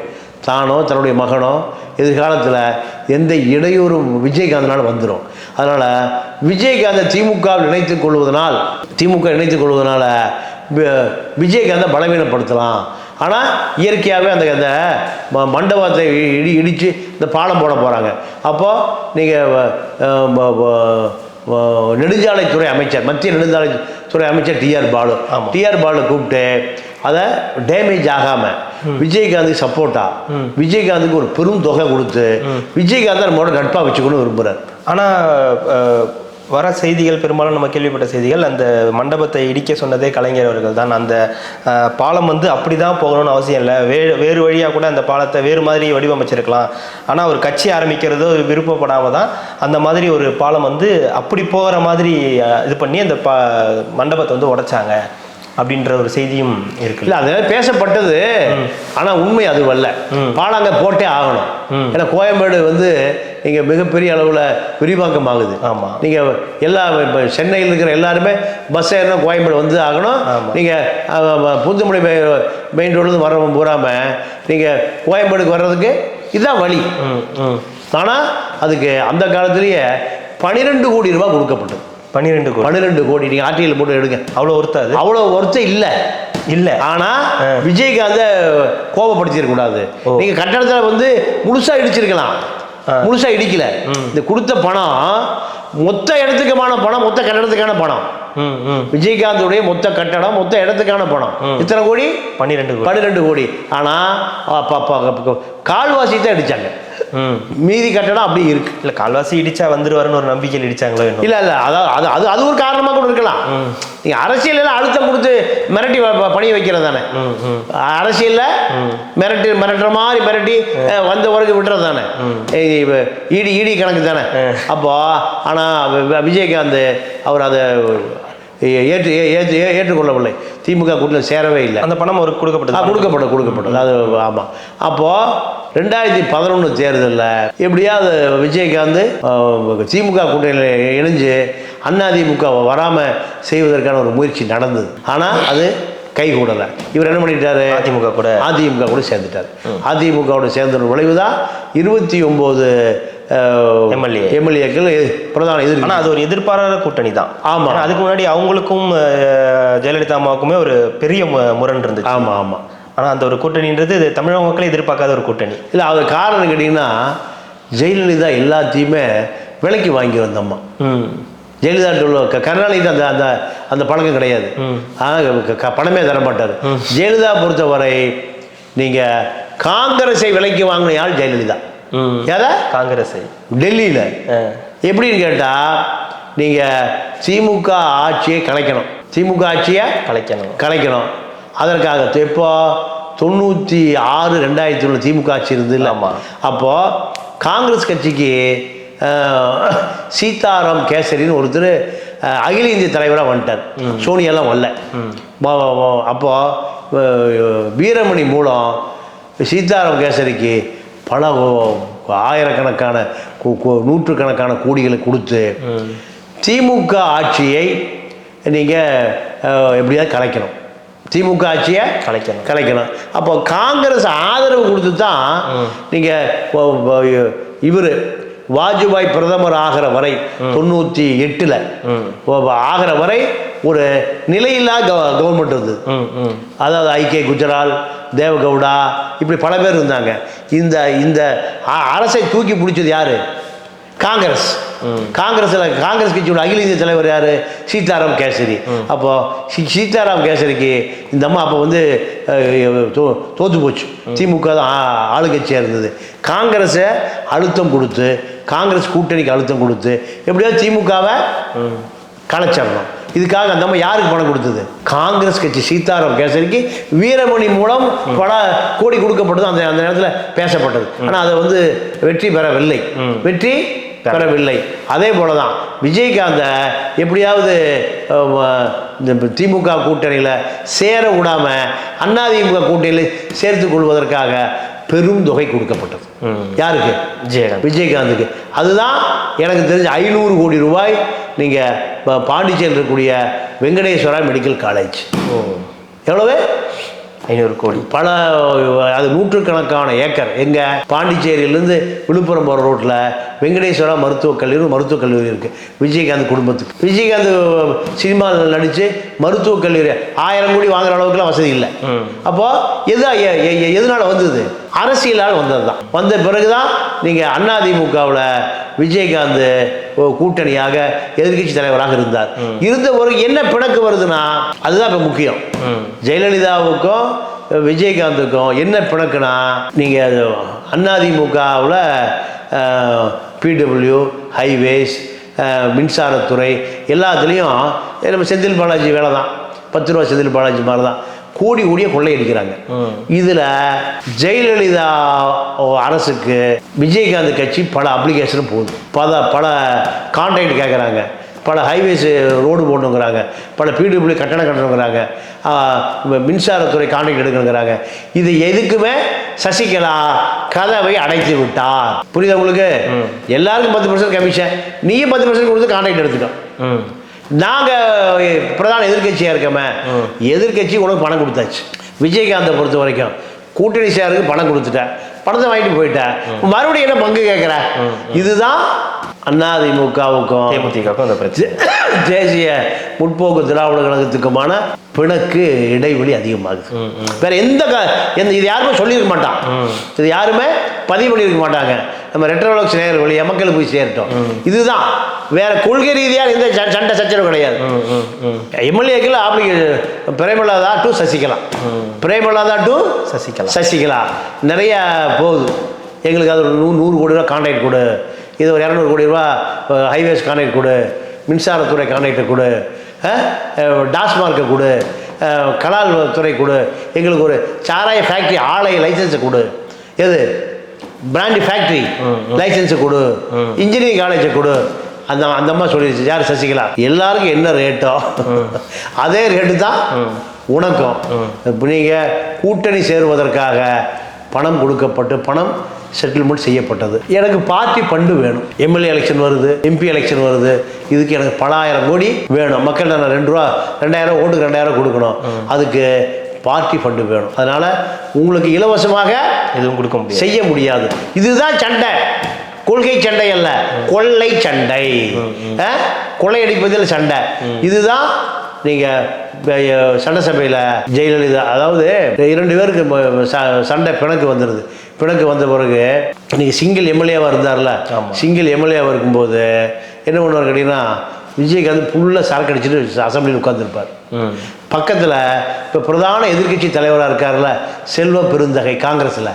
A: தானோ தன்னுடைய மகனோ எதிர்காலத்தில் எந்த இடையூறும் விஜயகாந்தனால வந்துடும். அதனால் விஜயகாந்தை திமுக இணைத்துக் கொள்வதனால விஜயகாந்தை பலவீனப்படுத்தலாம். ஆனால் இயற்கையாகவே அந்த மண்டபத்தை இடித்து இந்த பாலம் போட போகிறாங்க. அப்போது நீங்கள் நெடுஞ்சாலைத்துறை அமைச்சர், மத்திய நெடுஞ்சாலைத்துறை அமைச்சர் டிஆர் பாலு கூப்பிட்டு அதை டேமேஜ் ஆகாமல் விஜயகாந்துக்கு சப்போர்ட்டாக விஜயகாந்துக்கு ஒரு பெரும் தொகை கொடுத்து விஜயகாந்தை நம்மளோட நட்பாக வச்சுக்கணும்னு விரும்புகிறார்.
B: ஆனால் வர செய்திகள் பெரும்பாலும் நம்ம கேள்விப்பட்ட செய்திகள் அந்த மண்டபத்தை இடிக்க சொன்னதே கலைஞர் அவர்கள் தான். அந்த பாலம் அப்படி தான் போகணும்னு அவசியம் இல்லை, வேறு வழியாக கூட அந்த பாலத்தை வேறு மாதிரி வடிவமைச்சிருக்கலாம். ஆனால் ஒரு கட்சி ஆரம்பிக்கிறதோ விருப்பப்படாமல் தான் அந்த மாதிரி ஒரு பாலம் அப்படி போகிற மாதிரி இது பண்ணி அந்த மண்டபத்தை உடைச்சாங்க அப்படின்ற ஒரு செய்தியும் இருக்கு.
A: இல்லை, அது பேசப்பட்டது. ஆனால் உண்மை அது வரல. பாலாங்க போட்டே ஆகணும். ஏன்னா கோயம்பேடு இங்கே மிகப்பெரிய அளவில் விரிவாக்கம் ஆகுது.
B: ஆமாம்,
A: நீங்கள் எல்லா இப்போ சென்னையில் இருக்கிற எல்லாருமே பஸ் ஏறினா கோயம்பேடு ஆகணும். நீங்கள் புதுமலை மெயின் ரோடு வர பூராமல் நீங்கள் கோயம்பேடுக்கு வர்றதுக்கு இதுதான் வழி. ஆனால் அதுக்கு அந்த காலத்திலேயே 12 கோடி ரூபாய் கொடுக்கப்பட்டது. 12 கோடி நீங்கள் ஆர்டிஎல் போட்டு எடுங்க. அவ்வளோ ஒருத்த இல்லை. ஆனால் விஜயகாந்த கோபப்படுத்திடக்கூடாது. நீங்கள் கட்டடத்தில் முழுசாக இடிச்சிருக்கலாம், முழுசாக இடிக்கல. இந்த கொடுத்த பணம் மொத்த இடத்துக்கான பணம், மொத்த கட்டடத்துக்கான பணம். விஜயகாந்துடைய மொத்த கட்டடம், மொத்த இடத்துக்கான பணம் இத்தனை கோடி, 12 கோடி. ஆனால் கால்வாசி தான் இடிச்சாங்க, மீதி கட்டடம் அப்படி இருக்கு.
B: இல்லை, கால்வாசி இடிச்சா வந்துருவாருன்னு ஒரு நம்பிக்கையில் இடிச்சாங்களோ?
A: இல்லை, அதாவது அது ஒரு காரணமாக கூட இருக்கலாம். நீங்கள் அரசியலில் அழுத்தம் கொடுத்து மிரட்டி பணிய வைக்கிறது தானே. அரசியலில் மிரட்டுற மாதிரி மிரட்டி வந்த உறக்கு விட்டுறது தானே. இடி கணக்கு தானே. அப்போ ஆனால் விஜயகாந்த் அவர் அதை ஏற்றுக்கொள்ளவில்லை. திமுக கூட்டத்தில் சேரவே இல்லை.
B: அந்த பணம் அவருக்கு
A: கொடுக்கப்பட்டது. அது ஆமாம். அப்போது 2011 தேர்தலில் எப்படியாவது விஜயகாந்த் திமுக கூட்டணியில் இணைஞ்சு அதிமுக வராமல் செய்வதற்கான ஒரு முயற்சி நடந்தது. ஆனால் அது கை கூடலை. இவர் என்ன பண்ணிட்டாரு, அதிமுக கூட சேர்ந்துட்டார். அதிமுகவோட சேர்ந்த விளைவு தான் 29 எம்எல்ஏக்கள் பிரதான எதிர்ப்பு.
B: ஆனால் அது ஒரு எதிர்பாராத கூட்டணி தான்.
A: ஆமாம்,
B: அதுக்கு முன்னாடி அவங்களுக்கும் ஜெயலலிதா அம்மாவுக்குமே ஒரு பெரிய முரண் இருந்துச்சு.
A: ஆமாம்.
B: ஆனால் அந்த ஒரு கூட்டணின்றது தமிழக மக்களை எதிர்பார்க்காத ஒரு கூட்டணி.
A: இல்லை, அது காரணம் கேட்டிங்கன்னா ஜெயலலிதா எல்லாத்தையுமே விலைக்கு வாங்கி வந்தம்மா. ஜெயலலிதா கருணாநிதி அந்த அந்த பழக்கம் கிடையாது. பணமே தரமாட்டார். ஜெயலலிதா பொறுத்தவரை நீங்கள் காங்கிரஸை விலைக்கு வாங்கின யார் ஜெயலலிதா.
B: காங்கிரஸை
A: டெல்லியில் எப்படின்னு கேட்டால் நீங்கள் திமுக ஆட்சியை கலைக்கணும், திமுக ஆட்சியை கலைக்கணும். அதற்காக இப்போ 96 2001 திமுக ஆட்சி இருந்தது இல்லை. அப்போது காங்கிரஸ் கட்சிக்கு சீதாராம் கேசரின்னு ஒருத்தர் அகில இந்திய தலைவராக வந்துட்டார். சோனியாலாம் வரல. அப்போது வீரமணி மூலம் சீதாராம் கேசரிக்கு பல ஆயிரக்கணக்கான நூற்றுக்கணக்கான கோடிகளை கொடுத்து திமுக ஆட்சியை நீங்கள் எப்படியாவது கலைக்கணும், திமுக ஆட்சியை கலைக்கணும். அப்போ காங்கிரஸ் ஆதரவு கொடுத்து தான் நீங்கள் இவர் வாஜ்பாய் பிரதமர் ஆகிற வரை 98 ஆகிற வரை ஒரு நிலையில்லா கவர்மெண்ட் இருந்தது. அதாவது ஐகே குஜரால், தேவகவுடா, இப்படி பல பேர் இருந்தாங்க. இந்த அரசை தூக்கி பிடிச்சது யாரு? காங்கிரஸ். காங்கிரஸ் கட்சியோட அகில இந்திய தலைவர் யாரு? சீதாராம் கேசரி. அப்போ சீதாராம் கேசரிக்கு இந்த அம்மா அப்போ தோத்து போச்சு. திமுக தான் ஆளுங்கட்சியாக இருந்தது. காங்கிரஸை அழுத்தம் கொடுத்து, காங்கிரஸ் கூட்டணிக்கு அழுத்தம் கொடுத்து எப்படியாவது திமுகவை கலைச்சிடணும். இதுக்காக அந்த அம்மா யாருக்கு பணம் கொடுத்தது? காங்கிரஸ் கட்சி சீதாராம் கேசரிக்கு வீரமணி மூலம் பல கோடி கொடுக்கப்பட்டது. அந்த நேரத்தில் பேசப்பட்டது. ஆனால் அதை வெற்றி பெறவில்லை. அதே போல தான் விஜயகாந்த எப்படியாவது திமுக கூட்டணியில் சேர விடாமல் அதிமுக கூட்டணியில் சேர்த்து கொள்வதற்காக பெரும் தொகை கொடுக்கப்பட்டது. யாருக்கு? விஜயகாந்துக்கு. அதுதான் எனக்கு தெரிஞ்ச 500 கோடி ரூபாய். நீங்கள் பாண்டிச்சேரியில் இருக்கக்கூடிய வெங்கடேஸ்வரா மெடிக்கல் காலேஜ் எவ்வளவு?
B: 500 கோடி
A: பல அது நூற்றுக்கணக்கான ஏக்கர். எங்க பாண்டிச்சேரியிலேருந்து விழுப்புரம் போகிற ரோட்டில் வெங்கடேஸ்வரா மருத்துவக் கல்லூரி இருக்குது விஜயகாந்த் குடும்பத்துக்கு. விஜயகாந்த் சினிமாவில் நடித்து மருத்துவக் கல்லூரி 1000 கோடி வாங்குற அளவுக்குலாம் வசதி இல்லை. அப்போ எதனால வந்தது? அரசியலால் வந்தது தான். வந்த பிறகு தான் நீங்கள் அதிமுகவில் விஜயகாந்த் கூட்டணியாக எதிர்கட்சி தலைவராக இருந்தார். இருந்த ஒரு என்ன பிணக்கு வருதுன்னா அதுதான் இப்போ முக்கியம். ஜெயலலிதாவுக்கும் விஜயகாந்துக்கும் என்ன பிணக்குனா, நீங்கள் அதிமுகவில் பிடபிள்யூ, ஹைவேஸ், மின்சாரத்துறை எல்லாத்துலேயும் நம்ம செந்தில் பாலாஜி வேலை தான். 10 ரூபா செந்தில் பாலாஜி மாதிரி தான் கோடியே கொள்ளையடிக்கிறாங்க. இதில் ஜெயலலிதா அரசுக்கு விஜயகாந்த் கட்சி பல அப்ளிகேஷனும் போகுது. பல கான்ட்ராக்ட் கேட்குறாங்க, பல ஹைவேஸ் ரோடு போடணுங்கிறாங்க, பல பிடபிள்யூ கட்டணம் கட்டணுங்கிறாங்க, மின்சாரத்துறை கான்ட்ராக்ட் எடுக்கணுங்கிறாங்க. இது எதுக்குமே சசிகலா கதவை அடைத்து விட்டார். புரியுதா உங்களுக்கு? எல்லாருக்கும் 10% கமிஷன், நீயும் 10% கொடுத்து கான்ட்ராக்ட் எடுத்துட்டோம். நாங்கள் பிரதான எதிர்கட்சியாக இருக்கோமே, எதிர்கட்சி உனக்கு பணம் கொடுத்தாச்சு. விஜயகாந்தை பொறுத்த வரைக்கும் கூட்டணி சேருக்கு பணம் கொடுத்துட்டேன், பணத்தை வாங்கிட்டு போயிட்டேன், மறுபடியும் என்ன பங்கு கேட்குற? இதுதான் அதிமுகவுக்கும்
B: தேமுதிகவுக்கும் அந்த பிரச்சனை.
A: தேசிய முற்போக்கு திராவிட கழகத்துக்குமான பிணக்கு இடைவெளி அதிகமாகுது. வேற இது யாருமே சொல்லியிருக்க மாட்டான், இது யாருமே பதிவு பண்ணியிருக்க மாட்டாங்க. நம்ம ரெட்ரோலக்ஸ் நேர் வழியா மக்களுக்கு போய் சேரட்டும். இதுதான், வேற கொள்கை ரீதியாக இந்த சண்டை சச்சரவு கிடையாது. எம்எல்ஏக்கள் பிரேமலதா டு சசிகலா, பிரேமலதா டு சசிகலா நிறைய போகுது. எங்களுக்கு அது 100 கோடி ரூபா கான்ட்ராக்ட் கொடு, இது ஒரு 200 கோடி ரூபா ஹைவேஸ் கான்ட்ராக்ட் கொடு, மின்சாரத்துறை கான்ட்ராக்டை கொடு, டாஸ்மார்க்கை கொடு, கலால் துறை கொடு, எங்களுக்கு ஒரு சாராய ஃபேக்ட்ரி ஆலை லைசன்ஸை கொடு, எது பிராண்டி ஃபேக்ட்ரி லைசன்ஸை கொடு, இன்ஜினியரிங் காலேஜை கொடு. அந்த அம்மா சொல்லிடுச்சு. யார்? சசிகலா. எல்லாருக்கும் என்ன ரேட்டோ அதே ரேட்டு தான் உனக்கும். இப்போ நீங்கள் கூட்டணி சேருவதற்காக பணம் கொடுக்கப்பட்டு பணம் செட்டில்மெண்ட் செய்யப்பட்டது. எனக்கு பார்ட்டி ஃபண்டு வேணும். எம்எல்ஏ எலெக்ஷன் வருது, எம்பி எலெக்ஷன் வருது, இதுக்கு எனக்கு பல 1000 கோடி வேணும். மக்கள் நான் 2000 ஓட்டுக்கு 2000 கொடுக்கணும். அதுக்கு பார்ட்டி ஃபண்டு வேணும். அதனால் உங்களுக்கு இலவசமாக எதுவும் கொடுக்க முடியாது, செய்ய முடியாது. இதுதான் சண்டை, கொள்கை சண்டை அல்ல, கொள்ளை சண்டை. கொள்ளையடிப்பதில் சண்டை. இதுதான் நீங்கள் சட்டசபையில் ஜெயலலிதா, அதாவது 2 பேருக்கு சண்டை பிணக்கு வந்துடுது. பிணக்கு வந்த பிறகு நீங்கள் சிங்கிள் எம்எல்ஏவாக இருந்தார்ல, சிங்கிள் எம்எல்ஏவாக இருக்கும்போது என்ன பண்ணுவார் கேட்டிங்கன்னா, விஜயகாந்த் ஃபுல்லாக சரக்கு அடிச்சுட்டு அசம்பிளியில் உட்காந்துருப்பார். பக்கத்தில் இப்போ பிரதான எதிர்கட்சி தலைவராக இருக்கார்ல செல்வ பெருந்தகை காங்கிரஸில்,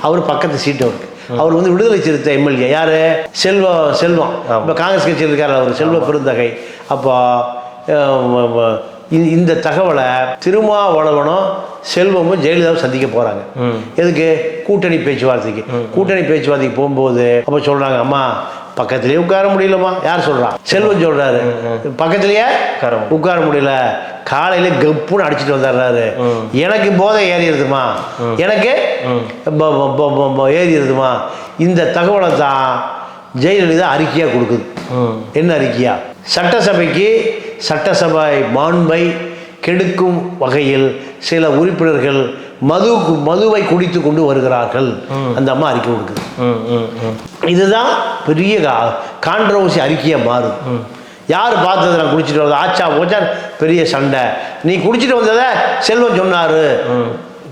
A: அவர் பக்கத்து சீட்டு அவருக்கு. அவர் வந்து விடுதலை சிறுத்தை எம்எல்ஏ. யார்? செல்வம். இப்போ காங்கிரஸ் கட்சியில் இருக்கார் அவர், செல்வ பெருந்தகை. அப்போ இந்த தகவலை திருமாவளவனும் செல்வமும் ஜெயலலிதாவும் சந்திக்க போகிறாங்க. எதுக்கு? கூட்டணி பேச்சுவார்த்தைக்கு. கூட்டணி பேச்சுவார்த்தைக்கு போகும்போது அப்போ சொல்கிறாங்க, அம்மா பக்கத்துலேயே உட்கார முடியலம்மா. யார் சொல்கிறான்? செல்வம் சொல்கிறாரு, பக்கத்துலேயே உட்கார முடியல, காலையில கப்புன்னு அடிச்சுட்டு வந்துடுறாரு. எனக்கு போதை ஏறிடுதுமா, எனக்கு ஏறிடுதுமா. இந்த தகவலை தான் ஜெயலலிதா அறிக்கையாக கொடுக்குது. என்ன அறிக்கையா? சட்டசபை மாண்பை கெடுக்கும் வகையில் சில உறுப்பினர்கள் மதுவை குடித்து கொண்டு வருகிறார்கள். அந்த அம்மா அறிக்கை கொடுக்குது. இதுதான் பெரிய கான்ட்ரவர்சி அறிக்கையாக மாறும். யார் பார்த்தது? நான் குடிச்சிட்டு வந்தது ஆச்சா போச்சா பெரிய சண்டை. நீ குடிச்சிட்டு வந்ததை செல்வம் சொன்னார்,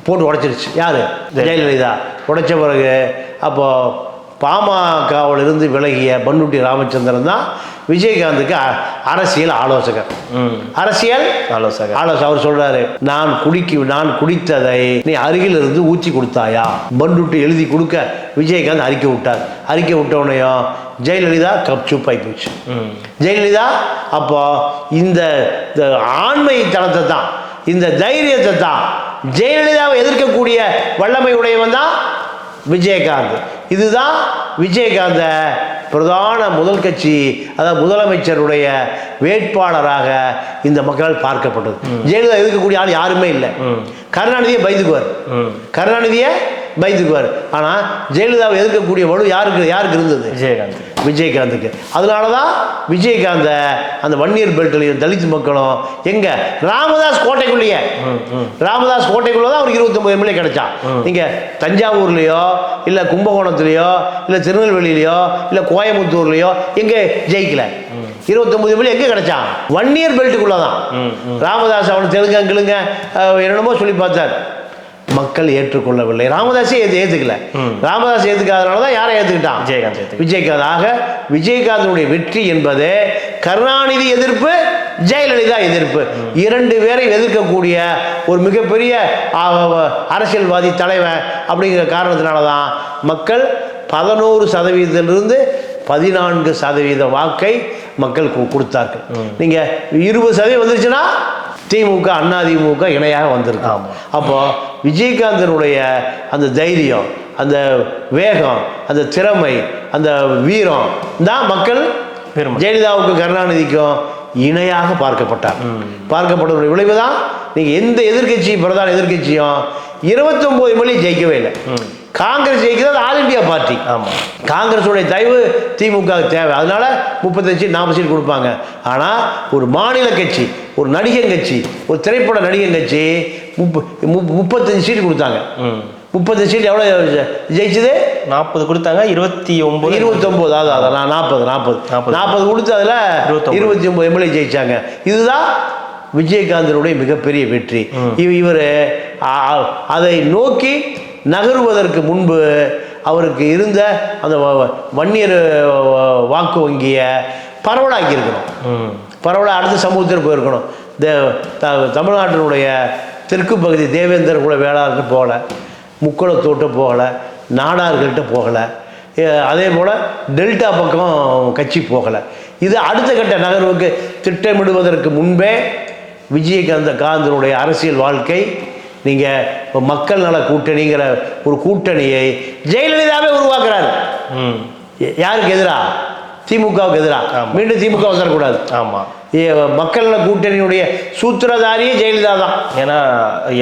A: போட்டு உடைச்சிருச்சு. யார்? ஜெயலலிதா. உடைச்ச பிறகு அப்போ பாமகவில் இருந்து விலகிய பன்ருட்டி ராமச்சந்திரன் தான் விஜயகாந்துக்கு அரசியல் ஆலோசகர். அவர் சொல்றாரு, நான் குடித்ததை நீ அருகில் இருந்து ஊற்றி கொடுத்தாயா? பன்ருட்டி எழுதி கொடுக்க விஜயகாந்த் அறிக்கை விட்டார். அறிக்கை விட்டவுடனேயும் ஜெயலலிதா கப்சூப்பாகி போச்சு. ஜெயலலிதா அப்போ இந்த ஆண்மை தளத்தை தான், இந்த தைரியத்தை தான், ஜெயலலிதாவை எதிர்க்கக்கூடிய வல்லமை உடையவன் தான் விஜயகாந்த். இதுதான் விஜயகாந்த பிரதான முதல் கட்சி, அதாவது முதலமைச்சருடைய வேட்பாளராக இந்த மக்களால் பார்க்கப்பட்டது. ஜெயலலிதா எதிர்க்கக்கூடிய ஆள் யாருமே இல்லை. கருணாநிதியை பயந்துக்குவார். கருணாநிதியை பயந்துக்குவார். ஆனால் ஜெயலலிதாவை எதிர்க்கக்கூடிய வலு யாருக்கு இருந்தது? விஜயகாந்துக்கு. அதனால தான் விஜயகாந்த அந்த வன்னியர் பெல்ட்லையும் தலித் மக்களும் எங்க ராமதாஸ் கோட்டைக்குள்ளேயே ராமதாஸ் கோட்டைக்குள்ள தான் அவருக்கு 29 எம்எல்ஏ கிடைச்சா. நீங்க தஞ்சாவூர்லயோ இல்ல கும்பகோணத்துலயோ இல்ல திருநெல்வேலியிலயோ இல்ல கோயம்புத்தூர்லயோ எங்க ஜெயிக்கல. 29 எம்எல்ஏ எங்க கிடைச்சான்? வன்னியர் பெல்ட்டுக்குள்ளதான். ராமதாஸ் அவனை தெலுங்க கிளுங்க என்னென்னமோ சொல்லி பார்த்தார், மக்கள் ஏற்றுக்கொள்ளவில்லை. ராமதாஸே ஏற்றுக்கல. ராமதாஸ் ஏற்றுக்காதனால தான் யாரை ஏற்றுக்கிட்டான்? விஜயகாந்த். ஆக விஜயகாந்தனுடைய வெற்றி என்பது கருணாநிதி எதிர்ப்பு, ஜெயலலிதா எதிர்ப்பு, 2 பேரை எதிர்க்கக்கூடிய ஒரு மிகப்பெரிய அரசியல்வாதி தலைவன் அப்படிங்கிற காரணத்தினால தான் மக்கள் 11% 14% வாக்கை மக்கள் கொடுத்தார்கள். நீங்க 20% வந்துருச்சுன்னா திமுக அதிமுக இணையாக வந்திருக்காங்க. அப்போ விஜயகாந்தனுடைய அந்த தைரியம், அந்த வேகம், அந்த திறமை, அந்த வீரம் தான் மக்கள் ஜெயலலிதாவுக்கும் கருணாநிதிக்கும் இணையாக பார்க்கப்பட்டவருடைய விளைவு தான். நீங்க எந்த எதிர்கட்சி பிரதான எதிர்கட்சியும் 29 எம்எல்ஏ ஜெயிக்கவே இல்லை. காங்கிரஸ் ஜெயிக்கிறது ஆல் இண்டியா பார்ட்டி. காங்கிரஸுடைய தயவு திமுக தேவை. அதனால 35-40 சீட் கொடுப்பாங்க. ஆனால் ஒரு மாநில கட்சி, ஒரு நடிகன் கட்சி, ஒரு திரைப்பட நடிகன் கட்சி 35 சீட் கொடுத்தாங்க. 35 சீட் எவ்வளோ ஜெயிச்சது?
B: 40 கொடுத்தாங்க. 29
A: அதான் 40 கொடுத்து அதில் 29 எம்எல்ஏ ஜெயிச்சாங்க. இதுதான் விஜயகாந்தனுடைய மிகப்பெரிய வெற்றி. இவர் அதை நோக்கி நகருவதற்கு முன்பு அவருக்கு இருந்த அந்த வன்னியர் வாக்கு வங்கியை பரவலாக்கி இருக்கணும். பரவலாக அடுத்த சமூகத்தில் போயிருக்கணும். தமிழ்நாட்டினுடைய தெற்கு பகுதி தேவேந்திர குல வேளாளர்கிட்ட போகலை, முக்குளத்தோட்ட போகலை, நாடார்கள்ட்ட போகலை, அதே போல் டெல்டா பக்கம் கட்சி போகலை. இது அடுத்த கட்ட நகர்வுக்கு திட்டமிடுவதற்கு முன்பே விஜயகாந்தனுடைய அரசியல் வாழ்க்கை, நீங்கள் மக்கள் நல கூட்டணிங்கிற ஒரு கூட்டணியை ஜெயலலிதாவே உருவாக்குறாரு. யாருக்கு எதிரா? திமுகவுக்கு எதிராக. மீண்டும் திமுக வந்துடக்கூடாது. ஆமாம், மக்கள் நல கூட்டணியுடைய சூத்திரதாரியே ஜெயலலிதா தான்.
B: ஏன்னா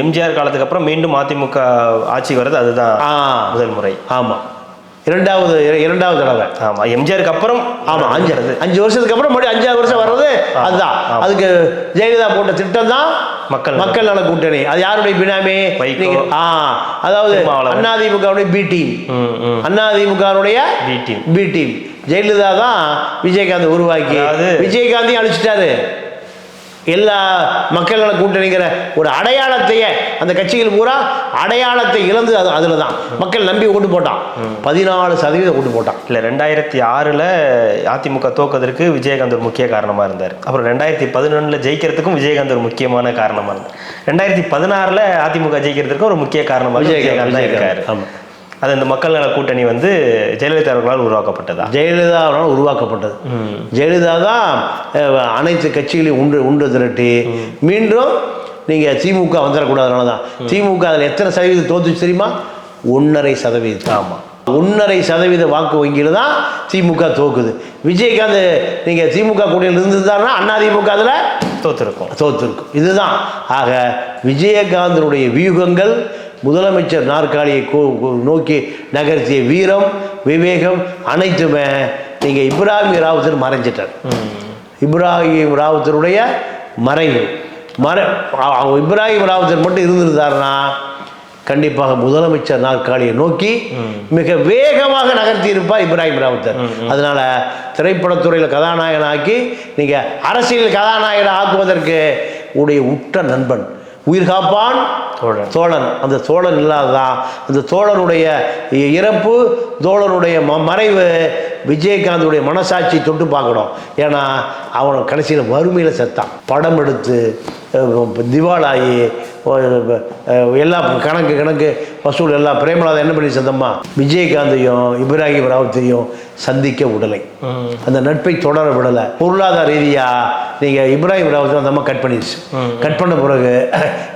B: எம்ஜிஆர் காலத்துக்கு அப்புறம் மீண்டும் அதிமுக ஆட்சி வருது, அதுதான் முதல் முறை.
A: ஆமாம், இரண்டாவது தடவை.
B: ஆமாம், எம்ஜிஆருக்கு அப்புறம்.
A: ஆமாம், 5 வருஷத்துக்கு அப்புறம் மறுபடியும் 5ஆவது வருஷம் வர்றது அதுதான். அதுக்கு ஜெயலலிதா போட்ட திட்டம் தான் மக்கள் நல கூட்டணி. அது யாருடைய பினாமி? அதாவது அதிமுகவுடைய பி டீம். அதிமுகவுடைய பி டீம் ஜெயலலிதா தான் விஜயகாந்த் உருவாக்கி விஜயகாந்தையும் அழிச்சிட்டாரு. எல்லா மக்கள் நல கூட்டணிங்கிற ஒரு அடையாளத்தையே அந்த கட்சிகள் பூரா அடையாளத்தை இழந்து அதில் தான் மக்கள் நம்பி ஓட்டு போட்டான். 14% ஓட்டு போட்டான்.
B: இல்லை, 2006 அதிமுக தோக்கதற்கு விஜயகாந்த் ஒரு முக்கிய காரணமாக இருந்தார். அப்புறம் 2011 ஜெயிக்கிறதுக்கும் விஜயகாந்த் ஒரு முக்கியமான காரணமாக இருந்தார். 2016 அதிமுக ஜெயிக்கிறதுக்கும் ஒரு முக்கிய காரணமாக விஜயகாந்த் தான் இருக்காரு. ஆமாம், அது இந்த மக்கள் நல கூட்டணி ஜெயலலிதா அவர்களால் உருவாக்கப்பட்டதா?
A: ஜெயலலிதாவால் உருவாக்கப்பட்டது. ஜெயலலிதா தான் அனைத்து கட்சிகளையும் ஒன்று திரட்டி மீண்டும் நீங்கள் திமுக வந்துடக்கூடாதுனால தான். திமுக அதில் எத்தனை சதவீதம் தோத்துச்சு தெரியுமா? 1.5%. ஆமாம், 1.5% வாக்கு வங்கியில் தான் திமுக தோக்குது. விஜயகாந்த் நீங்கள் திமுக கூட்டணியில் இருந்திருந்தாருன்னா அதிமுக அதில் தோத்துருக்கும். இதுதான். ஆக விஜயகாந்தனுடைய வியூகங்கள், முதலமைச்சர் நாற்காலியை நோக்கி நகர்த்திய வீரம், விவேகம் அனைத்துமே நீங்கள் இப்ராஹிம் ராவுத்தர் மறைஞ்சிட்டார். இப்ராஹிம் ராவுத்தருடைய மறைவு இப்ராஹிம் ராவுத்தர் மட்டும் இருந்திருந்தாருன்னா கண்டிப்பாக முதலமைச்சர் நாற்காலியை நோக்கி மிக வேகமாக நகர்த்தி இருப்பார் இப்ராஹிம் ராவுத்தர். அதனால திரைப்படத்துறையில் கதாநாயகனாக்கி நீங்கள் அரசியல் கதாநாயகனை ஆக்குவதற்கு உடைய உற்ற நண்பன், உயிர் காப்பான் தோழன். அந்த தோழன் இல்லாததான் அந்த தோழனுடைய இறப்பு, தோழனுடைய மறைவு விஜயகாந்துடைய மனசாட்சி தொட்டு பார்க்கணும். ஏன்னா அவன் கடைசியில் வறுமையில் செத்தான். படம் எடுத்து திவாலாகி எல்லாம் கணக்கு வசூல் எல்லாம் பிரேமலாத என்ன பண்ணி செந்தம்மா விஜயகாந்தையும் இப்ராஹிம் ராவுத்தையும் சந்திக்க விடலை. அந்த நட்பை தொடர விடலை. பொருளாதார ரீதியாக நீங்கள் இப்ராஹிம் ராவத்தை அந்த அம்மா கட் பண்ணிடுச்சு. கட் பண்ண பிறகு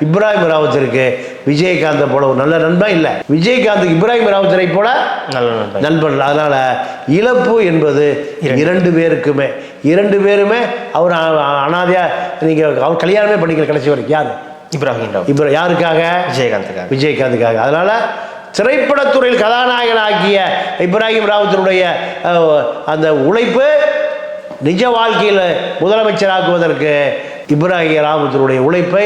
A: இப்ராஹிம் ராவத்திற்கு விஜயகாந்தை போல ஒரு நல்ல நண்பன் இல்லை, விஜயகாந்துக்கு இப்ராஹிம் ராவத்தரை போல நண்பன். அதனால இழப்பு என்பது 2 பேருக்குமே. 2 பேருமே அவர் அனாதையா நீங்கள் அவர் கல்யாணமே பண்ணிக்கல கடைசி வரைக்கும். யார்?
B: இப்ராஹிம் ராவ்.
A: யாருக்காக?
B: விஜயகாந்துக்காக.
A: அதனால திரைப்படத்துறையில் கதாநாயகனாகிய இப்ராஹிம் ராவத்தினுடைய அந்த உழைப்பு நிஜ வாழ்க்கையில் முதலமைச்சராக்குவதற்கு இப்ராஹிம் ராவத்தினுடைய உழைப்பை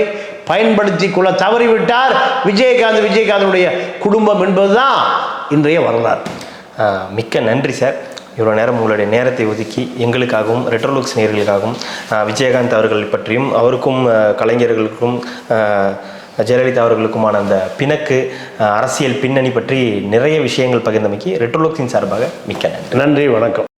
A: பயன்படுத்தி கொள்ள தவறிவிட்டார் விஜயகாந்தனுடைய குடும்பம் என்பதுதான் இன்றைய வரலாறு.
B: மிக்க நன்றி சார். இவ்வளோ நேரம் உங்களுடைய நேரத்தை ஒதுக்கி எங்களுக்காகவும் ரெட்ரோலுக்ஸ் நேயர்களுக்காகவும் விஜயகாந்த் அவர்கள் பற்றியும் அவருக்கும் கலைஞர்களுக்கும் ஜெயலலிதா அவர்களுக்குமான அந்த பிணக்கு அரசியல் பின்னணி பற்றி நிறைய விஷயங்கள் பகிர்ந்தமைக்கு ரெட்ரோலுக்ஸின் சார்பாக மிக்க நன்றி.
A: நன்றி, வணக்கம்.